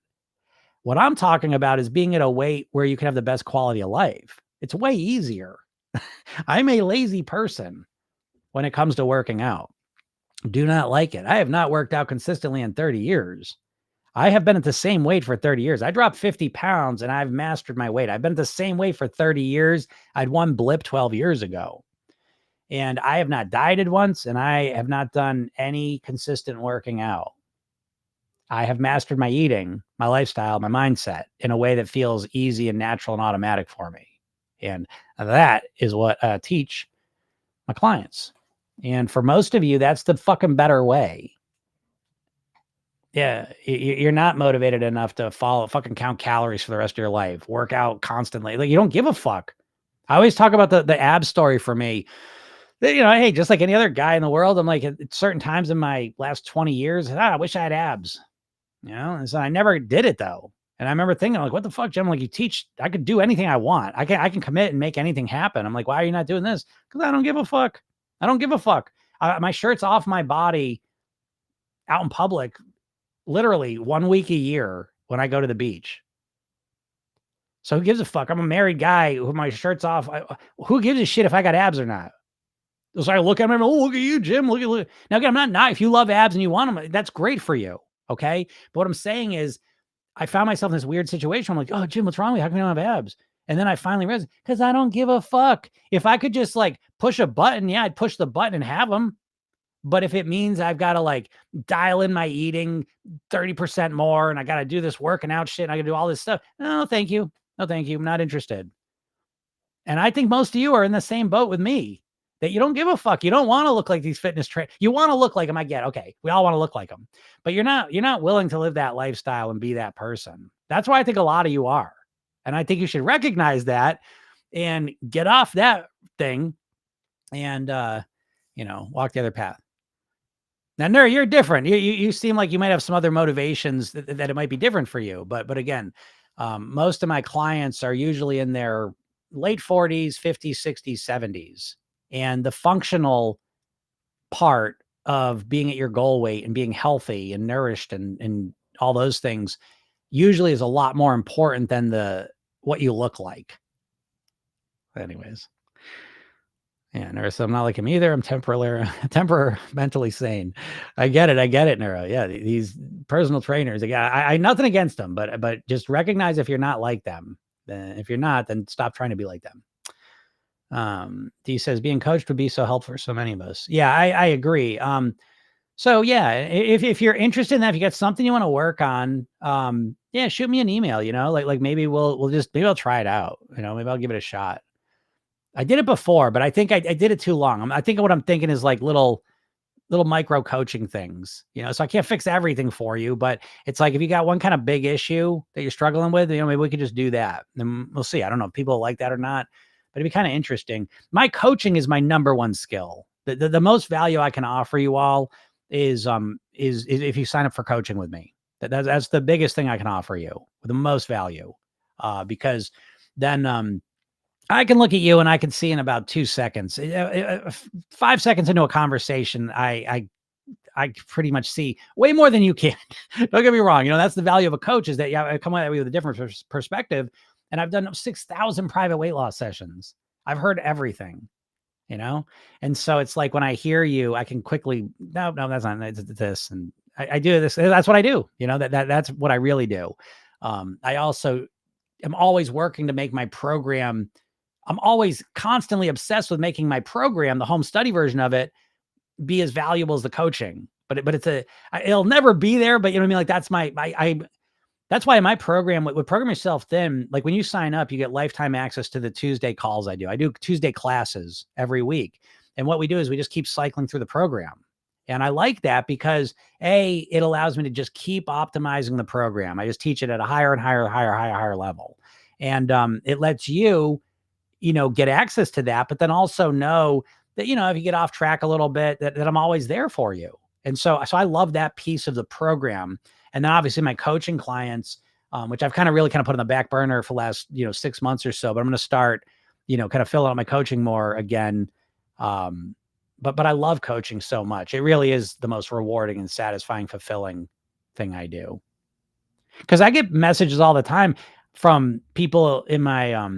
What I'm talking about is being at a weight where you can have the best quality of life. It's way easier. I'm a lazy person when it comes to working out. Do not like it. I have not worked out consistently in 30 years. I have been at the same weight for 30 years. I dropped 50 pounds and I've mastered my weight. I've been at the same weight for 30 years. I'd one blip 12 years ago. And I have not dieted once, and I have not done any consistent working out. I have mastered my eating, my lifestyle, my mindset in a way that feels easy and natural and automatic for me. And that is what I teach my clients. And for most of you, that's the fucking better way. Yeah, you're not motivated enough to fucking count calories for the rest of your life, work out constantly. Like, you don't give a fuck. I always talk about the ab story for me. Hey, just like any other guy in the world, I'm like, at certain times in my last 20 years, I wish I had abs, and so I never did it though. And I remember thinking, like, what the fuck, Jim? Like, I could do anything I want. I can commit and make anything happen. I'm like, why are you not doing this? Because I don't give a fuck. I don't give a fuck. My shirt's off my body out in public, literally 1 week a year when I go to the beach. So who gives a fuck? I'm a married guy who my shirt's off. Who gives a shit if I got abs or not? So I look at him, oh, look at you, Jim. Look. Now, again, I'm not, if you love abs and you want them, that's great for you. Okay. But what I'm saying is, I found myself in this weird situation. I'm like, oh, Jim, what's wrong with you? How come you don't have abs? And then I finally realized, because I don't give a fuck. If I could just like push a button, yeah, I'd push the button and have them. But if it means I've got to like dial in my eating 30% more and I got to do this working out shit and I got to do all this stuff. No, thank you. No, thank you. I'm not interested. And I think most of you are in the same boat with me. That you don't give a fuck. You don't want to look like these fitness trainers. You want to look like them. I get, okay. We all want to look like them, but you're not willing to live that lifestyle and be that person. That's why I think a lot of you are. And I think you should recognize that and get off that thing and, walk the other path. Now, Nuri, you're different. You seem like you might have some other motivations that it might be different for you. But again, most of my clients are usually in their late 40s, 50s, 60s, 70s. And the functional part of being at your goal weight and being healthy and nourished and all those things usually is a lot more important than what you look like. Anyways. Yeah, Neuro, so I'm not like him either. I'm temperamentally sane. I get it, Neuro. Yeah, these personal trainers. Again, I nothing against them, but just recognize if you're not like them. Then if you're not, then stop trying to be like them. D says being coached would be so helpful for so many of us. Yeah, I agree. So yeah, if you're interested in that, if you got something you want to work on, yeah, shoot me an email, like maybe maybe I'll try it out. Maybe I'll give it a shot. I did it before, but I think I did it too long. I think what I'm thinking is like little micro coaching things, so I can't fix everything for you, but it's like, if you got one kind of big issue that you're struggling with, maybe we could just do that. And we'll see. I don't know if people like that or not, but it'd be kind of interesting. My coaching is my number one skill. The most value I can offer you all is if you sign up for coaching with me. That's the biggest thing I can offer you with the most value. Because then, I can look at you and I can see in about 2 seconds, 5 seconds into a conversation, I pretty much see way more than you can. Don't get me wrong. That's the value of a coach, is that I come at it with a different perspective. And I've done 6,000 private weight loss sessions. I've heard everything, And so it's like, when I hear you, I can quickly, no, that's not this. And I do this. That's what I do. That's what I really do. I also am always working to make my program. I'm always constantly obsessed with making my program, the home study version of it, be as valuable as the coaching, but it'll never be there. But you know what I mean? Like that's why in my program, with Program Yourself Thin, like when you sign up, you get lifetime access to the Tuesday calls I do. I do Tuesday classes every week. And what we do is we just keep cycling through the program. And I like that because it allows me to just keep optimizing the program. I just teach it at a higher and higher level. And it lets you, get access to that, but then also know that, if you get off track a little bit, that I'm always there for you. And so I love that piece of the program. And then obviously my coaching clients, which I've really put on the back burner for the last, 6 months or so, but I'm going to start, kind of filling out my coaching more again. But I love coaching so much. It really is the most rewarding and satisfying, fulfilling thing I do. Cause I get messages all the time from people in my,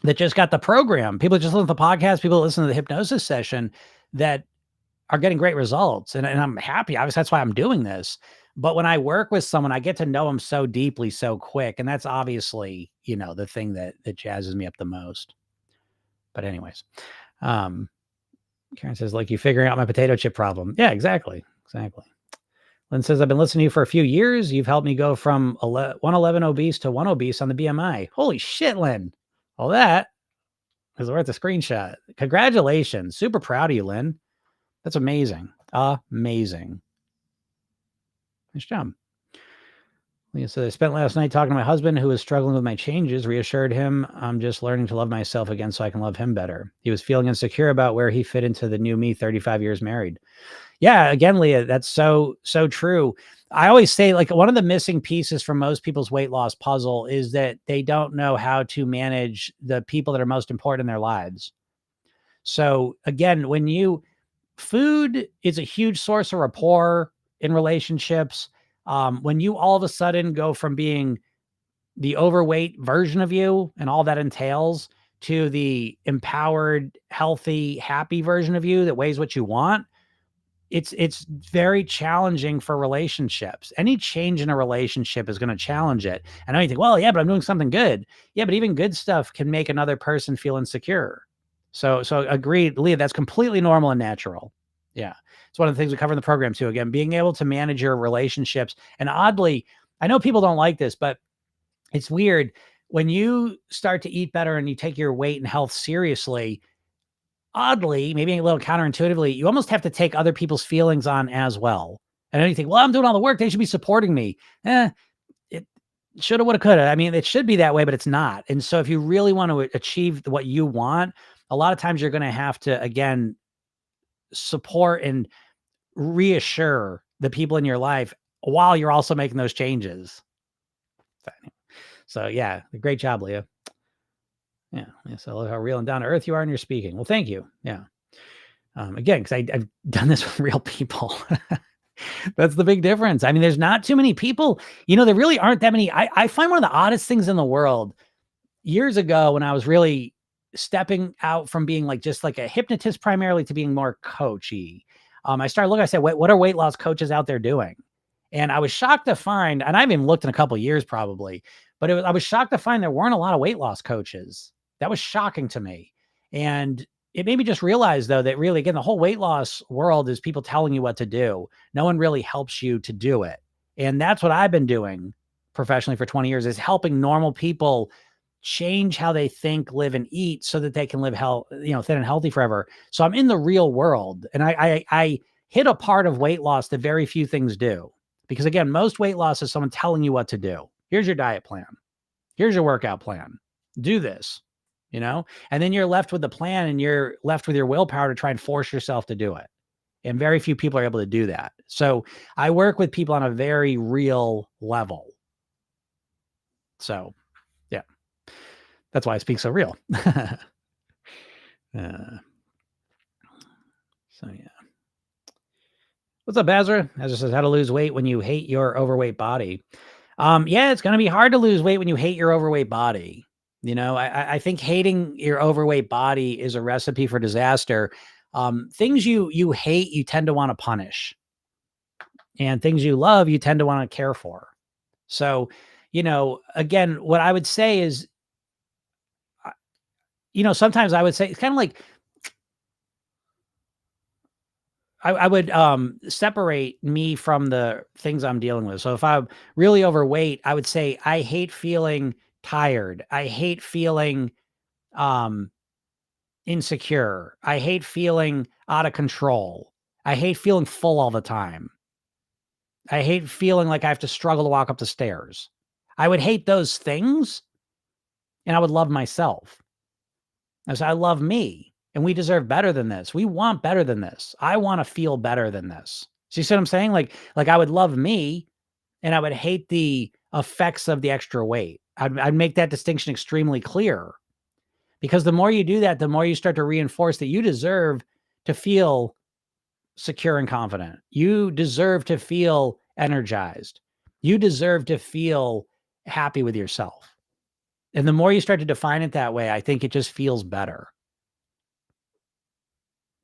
that just got the program. People just listen to the podcast, people listen to the hypnosis session that are getting great results. And I'm happy. Obviously, that's why I'm doing this. But when I work with someone, I get to know them so deeply, so quick. And that's obviously, the thing that jazzes me up the most. But anyways, Karen says, like, you figuring out my potato chip problem. Yeah, exactly. Lynn says, I've been listening to you for a few years. You've helped me go from 111 obese to 1 obese on the BMI. Holy shit, Lynn. All that is worth a screenshot. Congratulations. Super proud of you, Lynn. That's amazing. Amazing. Nice job. Leah said, I spent last night talking to my husband who was struggling with my changes, reassured him I'm just learning to love myself again so I can love him better. He was feeling insecure about where he fit into the new me, 35 years married. Yeah, again, Leah, that's so true. I always say, like, one of the missing pieces from most people's weight loss puzzle is that they don't know how to manage the people that are most important in their lives. So again, food is a huge source of rapport in relationships. When you all of a sudden go from being the overweight version of you and all that entails to the empowered, healthy, happy version of you that weighs what you want, it's very challenging for relationships. Any change in a relationship is going to challenge it. I know you think, well, yeah, but I'm doing something good. Yeah, but even good stuff can make another person feel insecure. So agreed, Leah, that's completely normal and natural. Yeah. It's one of the things we cover in the program too. Again, being able to manage your relationships. And oddly, I know people don't like this, but it's weird. When you start to eat better and you take your weight and health seriously, oddly, maybe a little counterintuitively, you almost have to take other people's feelings on as well. And then you think, well, I'm doing all the work. They should be supporting me. It shoulda, woulda, coulda. I mean, it should be that way, but it's not. And so if you really want to achieve what you want, a lot of times you're going to have to, again, support and reassure the people in your life while you're also making those changes. So yeah, great job, Leah. Yeah. So I love how real and down to earth you are in your speaking. Well, thank you. Yeah. Again, because I've done this with real people. That's the big difference. I mean, there's not too many people, there really aren't that many. I find one of the oddest things in the world years ago when I was really stepping out from being just like a hypnotist primarily to being more coachy. I started looking, I said, what are weight loss coaches out there doing? And I was shocked to find, and I haven't even looked in a couple of years probably, but I was shocked to find there weren't a lot of weight loss coaches. That was shocking to me. And it made me just realize, though, that really, again, the whole weight loss world is people telling you what to do. No one really helps you to do it. And that's what I've been doing professionally for 20 years, is helping normal people change how they think, live, and eat so that they can live thin and healthy forever. So I'm in the real world, and I hit a part of weight loss that very few things do. Because again, most weight loss is someone telling you what to do. Here's your diet plan. Here's your workout plan. Do this, and then you're left with the plan and you're left with your willpower to try and force yourself to do it. And very few people are able to do that. So I work with people on a very real level. So yeah, that's why I speak so real. So yeah. What's up, Azra? Azra says, how to lose weight when you hate your overweight body. Yeah, it's going to be hard to lose weight when you hate your overweight body. I think hating your overweight body is a recipe for disaster. Things you hate, you tend to want to punish. And things you love, you tend to want to care for. So, again, what I would say is, sometimes I would say it's kind of like, I would separate me from the things I'm dealing with. So if I'm really overweight, I would say I hate feeling tired. I hate feeling um insecure. I hate feeling out of control. I hate feeling full all the time. I hate feeling like I have to struggle to walk up the stairs. I would hate those things and I would love myself. As I love me and we deserve better than this. We want better than this. I want to feel better than this. So you see what I'm saying? Like I would love me and I would hate the effects of the extra weight. I'd make that distinction extremely clear because the more you do that, the more you start to reinforce that you deserve to feel secure and confident. You deserve to feel energized. You deserve to feel happy with yourself. And the more you start to define it that way, I think it just feels better.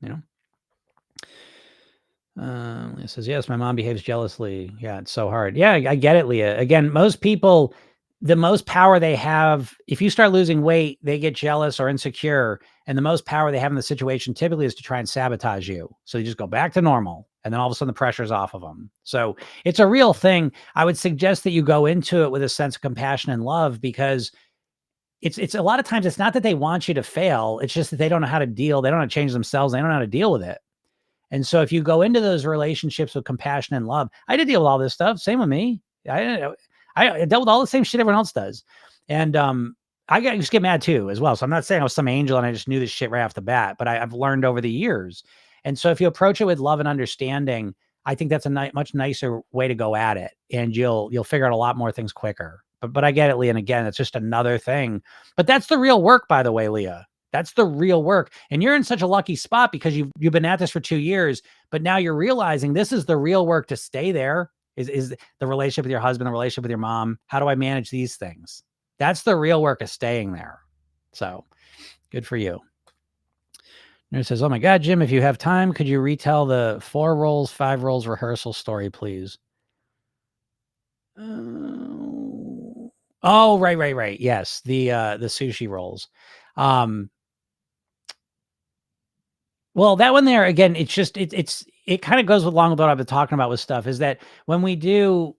You know? It says, yes, my mom behaves jealously. Yeah, it's so hard. Yeah, I get it, Leah. Again, most people, the most power they have, if you start losing weight, they get jealous or insecure. And the most power they have in the situation typically is to try and sabotage you. So you just go back to normal. And then all of a sudden the pressure's off of them. So it's a real thing. I would suggest that you go into it with a sense of compassion and love because it's a lot of times it's not that they want you to fail. It's just that they don't know how to deal. They don't know how to change themselves. They don't know how to deal with it. And so if you go into those relationships with compassion and love, I did deal with all this stuff. Same with me. I dealt with all the same shit everyone else does. And just get mad too as well. So I'm not saying I was some angel and I just knew this shit right off the bat, but I've learned over the years. And so if you approach it with love and understanding, I think that's a much nicer way to go at it. And you'll figure out a lot more things quicker. But I get it, Leah. And again, it's just another thing. But that's the real work, by the way, Leah. That's the real work. And you're in such a lucky spot because you've been at this for 2 years, but now you're realizing this is the real work to stay there is the relationship with your husband, the relationship with your mom. How do I manage these things? That's the real work of staying there. So good for you. Nurse says, oh my God, Jim, if you have time, could you retell the 4 rolls, 5 rolls rehearsal story, please? Oh, right. Yes. The sushi rolls. Well, that one there again, it's just it kind of goes along with what I've been talking about with stuff is that when we do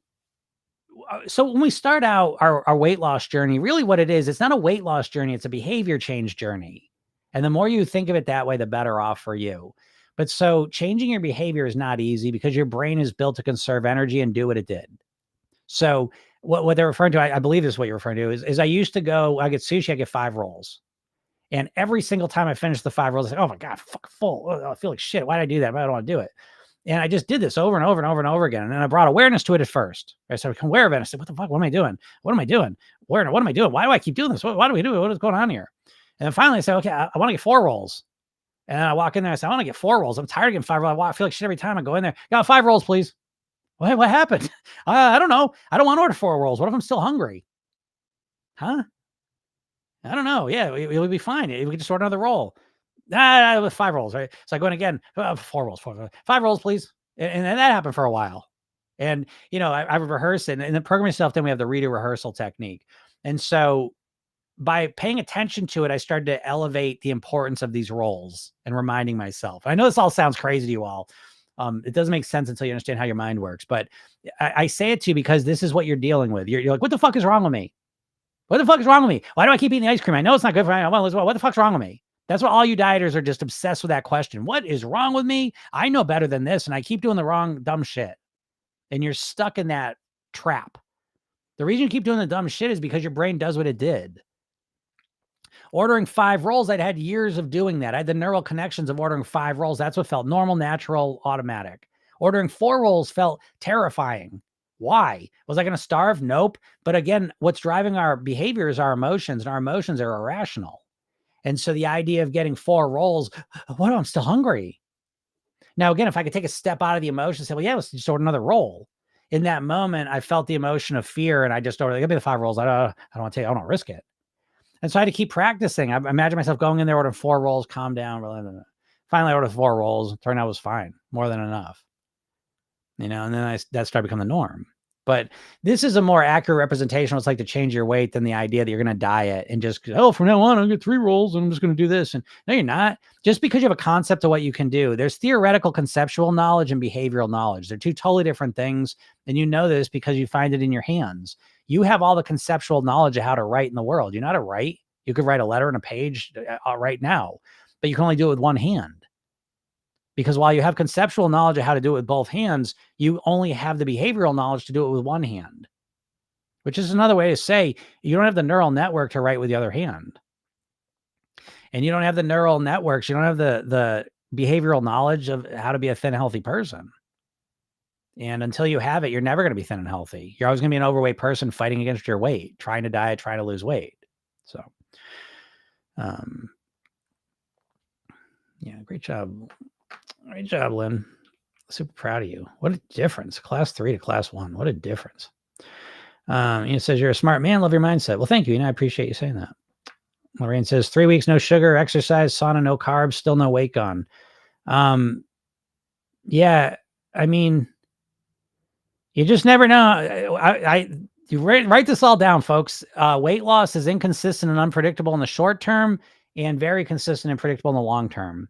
so when we start out our weight loss journey, really what it is, it's not a weight loss journey, it's a behavior change journey. And the more you think of it that way, the better off for you. But so changing your behavior is not easy because your brain is built to conserve energy and do what it did. So what they're referring to, I believe is what you're referring to, is I used to I get sushi, I get 5 rolls. And every single time I finish the 5 rolls, I say, oh my God, fucking full. Oh, I feel like shit. Why did I do that? I don't want to do it. And I just did this over and over and over and over again. And then I brought awareness to it at first. I started become aware of it. I said, what the fuck? What am I doing? What am I doing? What am I doing? Why do I keep doing this? Why do we do it? What is going on here? And then finally I said, okay, I want to get 4 rolls. And then I walk in there. I said, I want to get 4 rolls. I'm tired of getting 5 rolls. I feel like shit every time I go in there. Got 5 rolls, please. What happened? I don't know. I don't want to order 4 rolls. What if I'm still hungry? Huh? I don't know. Yeah, it would be fine. We could just order another roll. With 5 rolls, right? So I go in again, 4 rolls, 5 rolls, please. And then that happened for a while. And, I would rehearse it. And the program itself, then we have the redo rehearsal technique. And so by paying attention to it, I started to elevate the importance of these roles and reminding myself. I know this all sounds crazy to you all. It doesn't make sense until you understand how your mind works. But I say it to you because this is what you're dealing with. You're like, what the fuck is wrong with me? What the fuck is wrong with me? Why do I keep eating the ice cream? I know it's not good for me. What the fuck's wrong with me? That's what all you dieters are just obsessed with that question. What is wrong with me? I know better than this, and I keep doing the wrong dumb shit. And you're stuck in that trap. The reason you keep doing the dumb shit is because your brain does what it did. Ordering 5 rolls, I'd had years of doing that. I had the neural connections of ordering 5 rolls. That's what felt normal, natural, automatic. Ordering 4 rolls felt terrifying. Why? Was I going to starve? Nope. But again, what's driving our behavior is our emotions, and our emotions are irrational. And so the idea of getting 4 rolls, what? I'm still hungry. Now, again, if I could take a step out of the emotion and say, well, yeah, let's just order another roll. In that moment, I felt the emotion of fear and I just ordered, give me the 5 rolls. I don't want to take, I don't want to risk it. And so I had to keep practicing. I imagine myself going in there, ordering 4 rolls, calm down. Finally, I ordered 4 rolls. Turned out it was fine. More than enough. And then that started becoming the norm. But this is a more accurate representation of what it's like to change your weight than the idea that you're going to diet and just, oh, from now on, I'll get 3 rolls and I'm just going to do this. And no, you're not. Just because you have a concept of what you can do, there's theoretical conceptual knowledge and behavioral knowledge. They're two totally different things. And you know this because you find it in your hands. You have all the conceptual knowledge of how to write in the world. You know how to write. You could write a letter on a page right now, but you can only do it with one hand. Because while you have conceptual knowledge of how to do it with both hands, you only have the behavioral knowledge to do it with one hand, which is another way to say you don't have the neural network to write with the other hand. And you don't have the neural networks. You don't have the behavioral knowledge of how to be a thin, healthy person. And until you have it, you're never going to be thin and healthy. You're always going to be an overweight person fighting against your weight, trying to diet, trying to lose weight. So, yeah, great job. Great job, Lynn. Super proud of you. What a difference. Class 3 to class 1. What a difference. It says you're a smart man. Love your mindset. Well, thank you. I appreciate you saying that. Lorraine says 3 weeks, no sugar, exercise, sauna, no carbs, still no weight gone. Yeah, I mean, you just never know. You write this all down, folks. Weight loss is inconsistent and unpredictable in the short term and very consistent and predictable in the long term.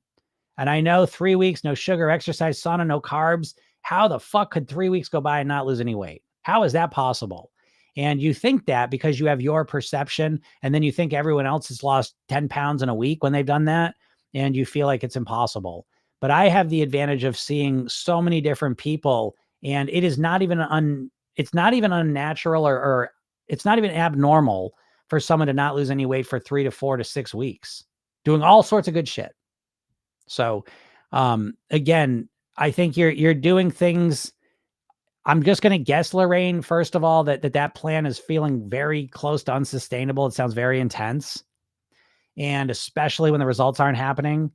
And I know 3 weeks, no sugar, exercise, sauna, no carbs. How the fuck could 3 weeks go by and not lose any weight? How is that possible? And you think that because you have your perception, and then you think everyone else has lost 10 pounds in a week when they've done that, and you feel like it's impossible. But I have the advantage of seeing so many different people, and it is not even it's not even unnatural or it's not even abnormal for someone to not lose any weight for 3 to 4 to 6 weeks, doing all sorts of good shit. So, again, I think you're doing things. I'm just going to guess, Lorraine, first of all, that plan is feeling very close to unsustainable. It sounds very intense. And especially when the results aren't happening.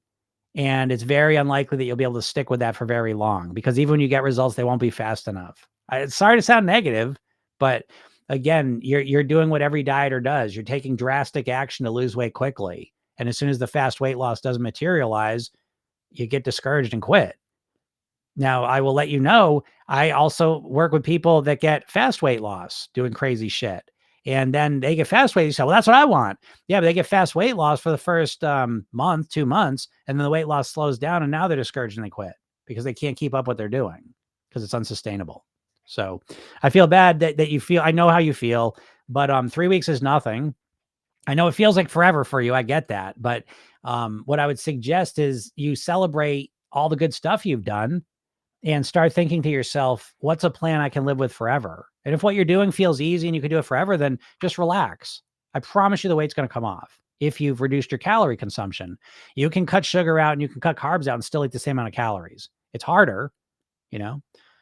And it's very unlikely that you'll be able to stick with that for very long, because even when you get results, they won't be fast enough. It's sorry to sound negative, but again, you're doing what every dieter does. You're taking drastic action to lose weight quickly. And as soon as the fast weight loss doesn't materialize, you get discouraged and quit. Now, I will let you know, I also work with people that get fast weight loss doing crazy shit. And then they get fast weight. You say, well, that's what I want. Yeah, but they get fast weight loss for the first month, 2 months, and then the weight loss slows down, and now they're discouraged and they quit because they can't keep up what they're doing because it's unsustainable. So I feel bad that you feel, I know how you feel, but 3 weeks is nothing. I know it feels like forever for you. I get that. But what I would suggest is you celebrate all the good stuff you've done and start thinking to yourself, what's a plan I can live with forever? And if what you're doing feels easy and you can do it forever, then just relax. I promise you the weight's going to come off if you've reduced your calorie consumption. You can cut sugar out and you can cut carbs out and still eat the same amount of calories. It's harder, you know?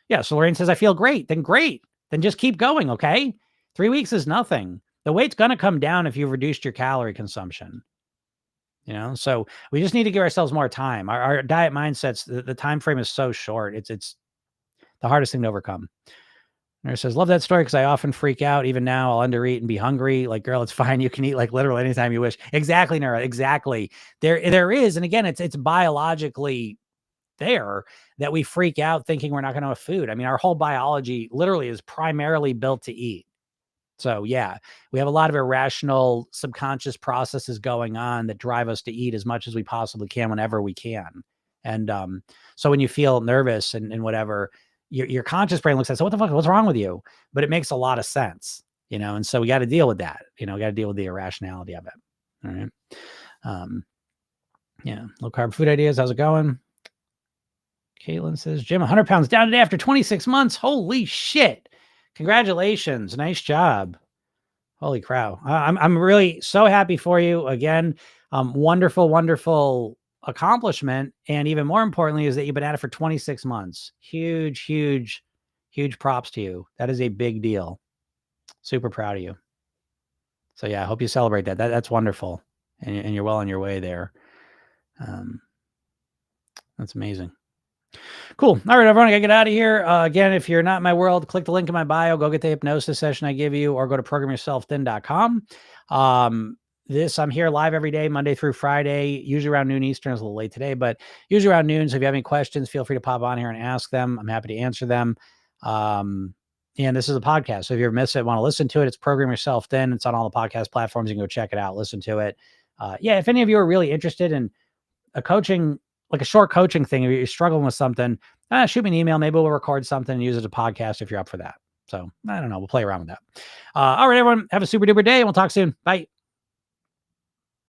Yeah. So Lorraine says, I feel great. Then great. Then just keep going. Okay. 3 weeks is nothing. The weight's going to come down if you've reduced your calorie consumption. You know, so we just need to give ourselves more time. Our diet mindsets, the time frame is so short. It's the hardest thing to overcome. Nurse says, love that story because I often freak out. Even now, I'll undereat and be hungry. Like, girl, it's fine. You can eat like literally anytime you wish. Exactly, Nora. Exactly. There is, and again, it's biologically there that we freak out thinking we're not going to have food. I mean, our whole biology literally is primarily built to eat. So yeah, we have a lot of irrational subconscious processes going on that drive us to eat as much as we possibly can whenever we can. And so when you feel nervous and whatever, your conscious brain looks at, so what the fuck, what's wrong with you? But it makes a lot of sense, you know? And so we got to deal with that, you know, got to deal with the irrationality of it. All right. Yeah. Low carb food ideas. How's it going? Caitlin says, Jim, 100 pounds down today after 26 months. Holy shit. Congratulations. Nice job. Holy crow. I'm really so happy for you. Again, wonderful, wonderful accomplishment. And even more importantly is that you've been at it for 26 months. Huge, huge, huge props to you. That is a big deal. Super proud of you. So yeah, I hope you celebrate that. That's wonderful. And you're well on your way there. That's amazing. Cool. All right, everyone, I gotta get out of here. Again, if you're not in my world, click the link in my bio, go get the hypnosis session I give you, or go to programyourselfthin.com. I'm here live every day, Monday through Friday, usually around noon Eastern. It's a little late today, but usually around noon. So if you have any questions, feel free to pop on here and ask them. I'm happy to answer them. And this is a podcast. So if you ever miss it, want to listen to it, it's Program Yourself Thin. It's on all the podcast platforms. You can go check it out, listen to it. Yeah, if any of you are really interested in a coaching, like a short coaching thing, if you're struggling with something, shoot me an email. Maybe we'll record something and use it as a podcast if you're up for that. So I don't know. We'll play around with that. All right, everyone, have a super duper day and we'll talk soon. Bye.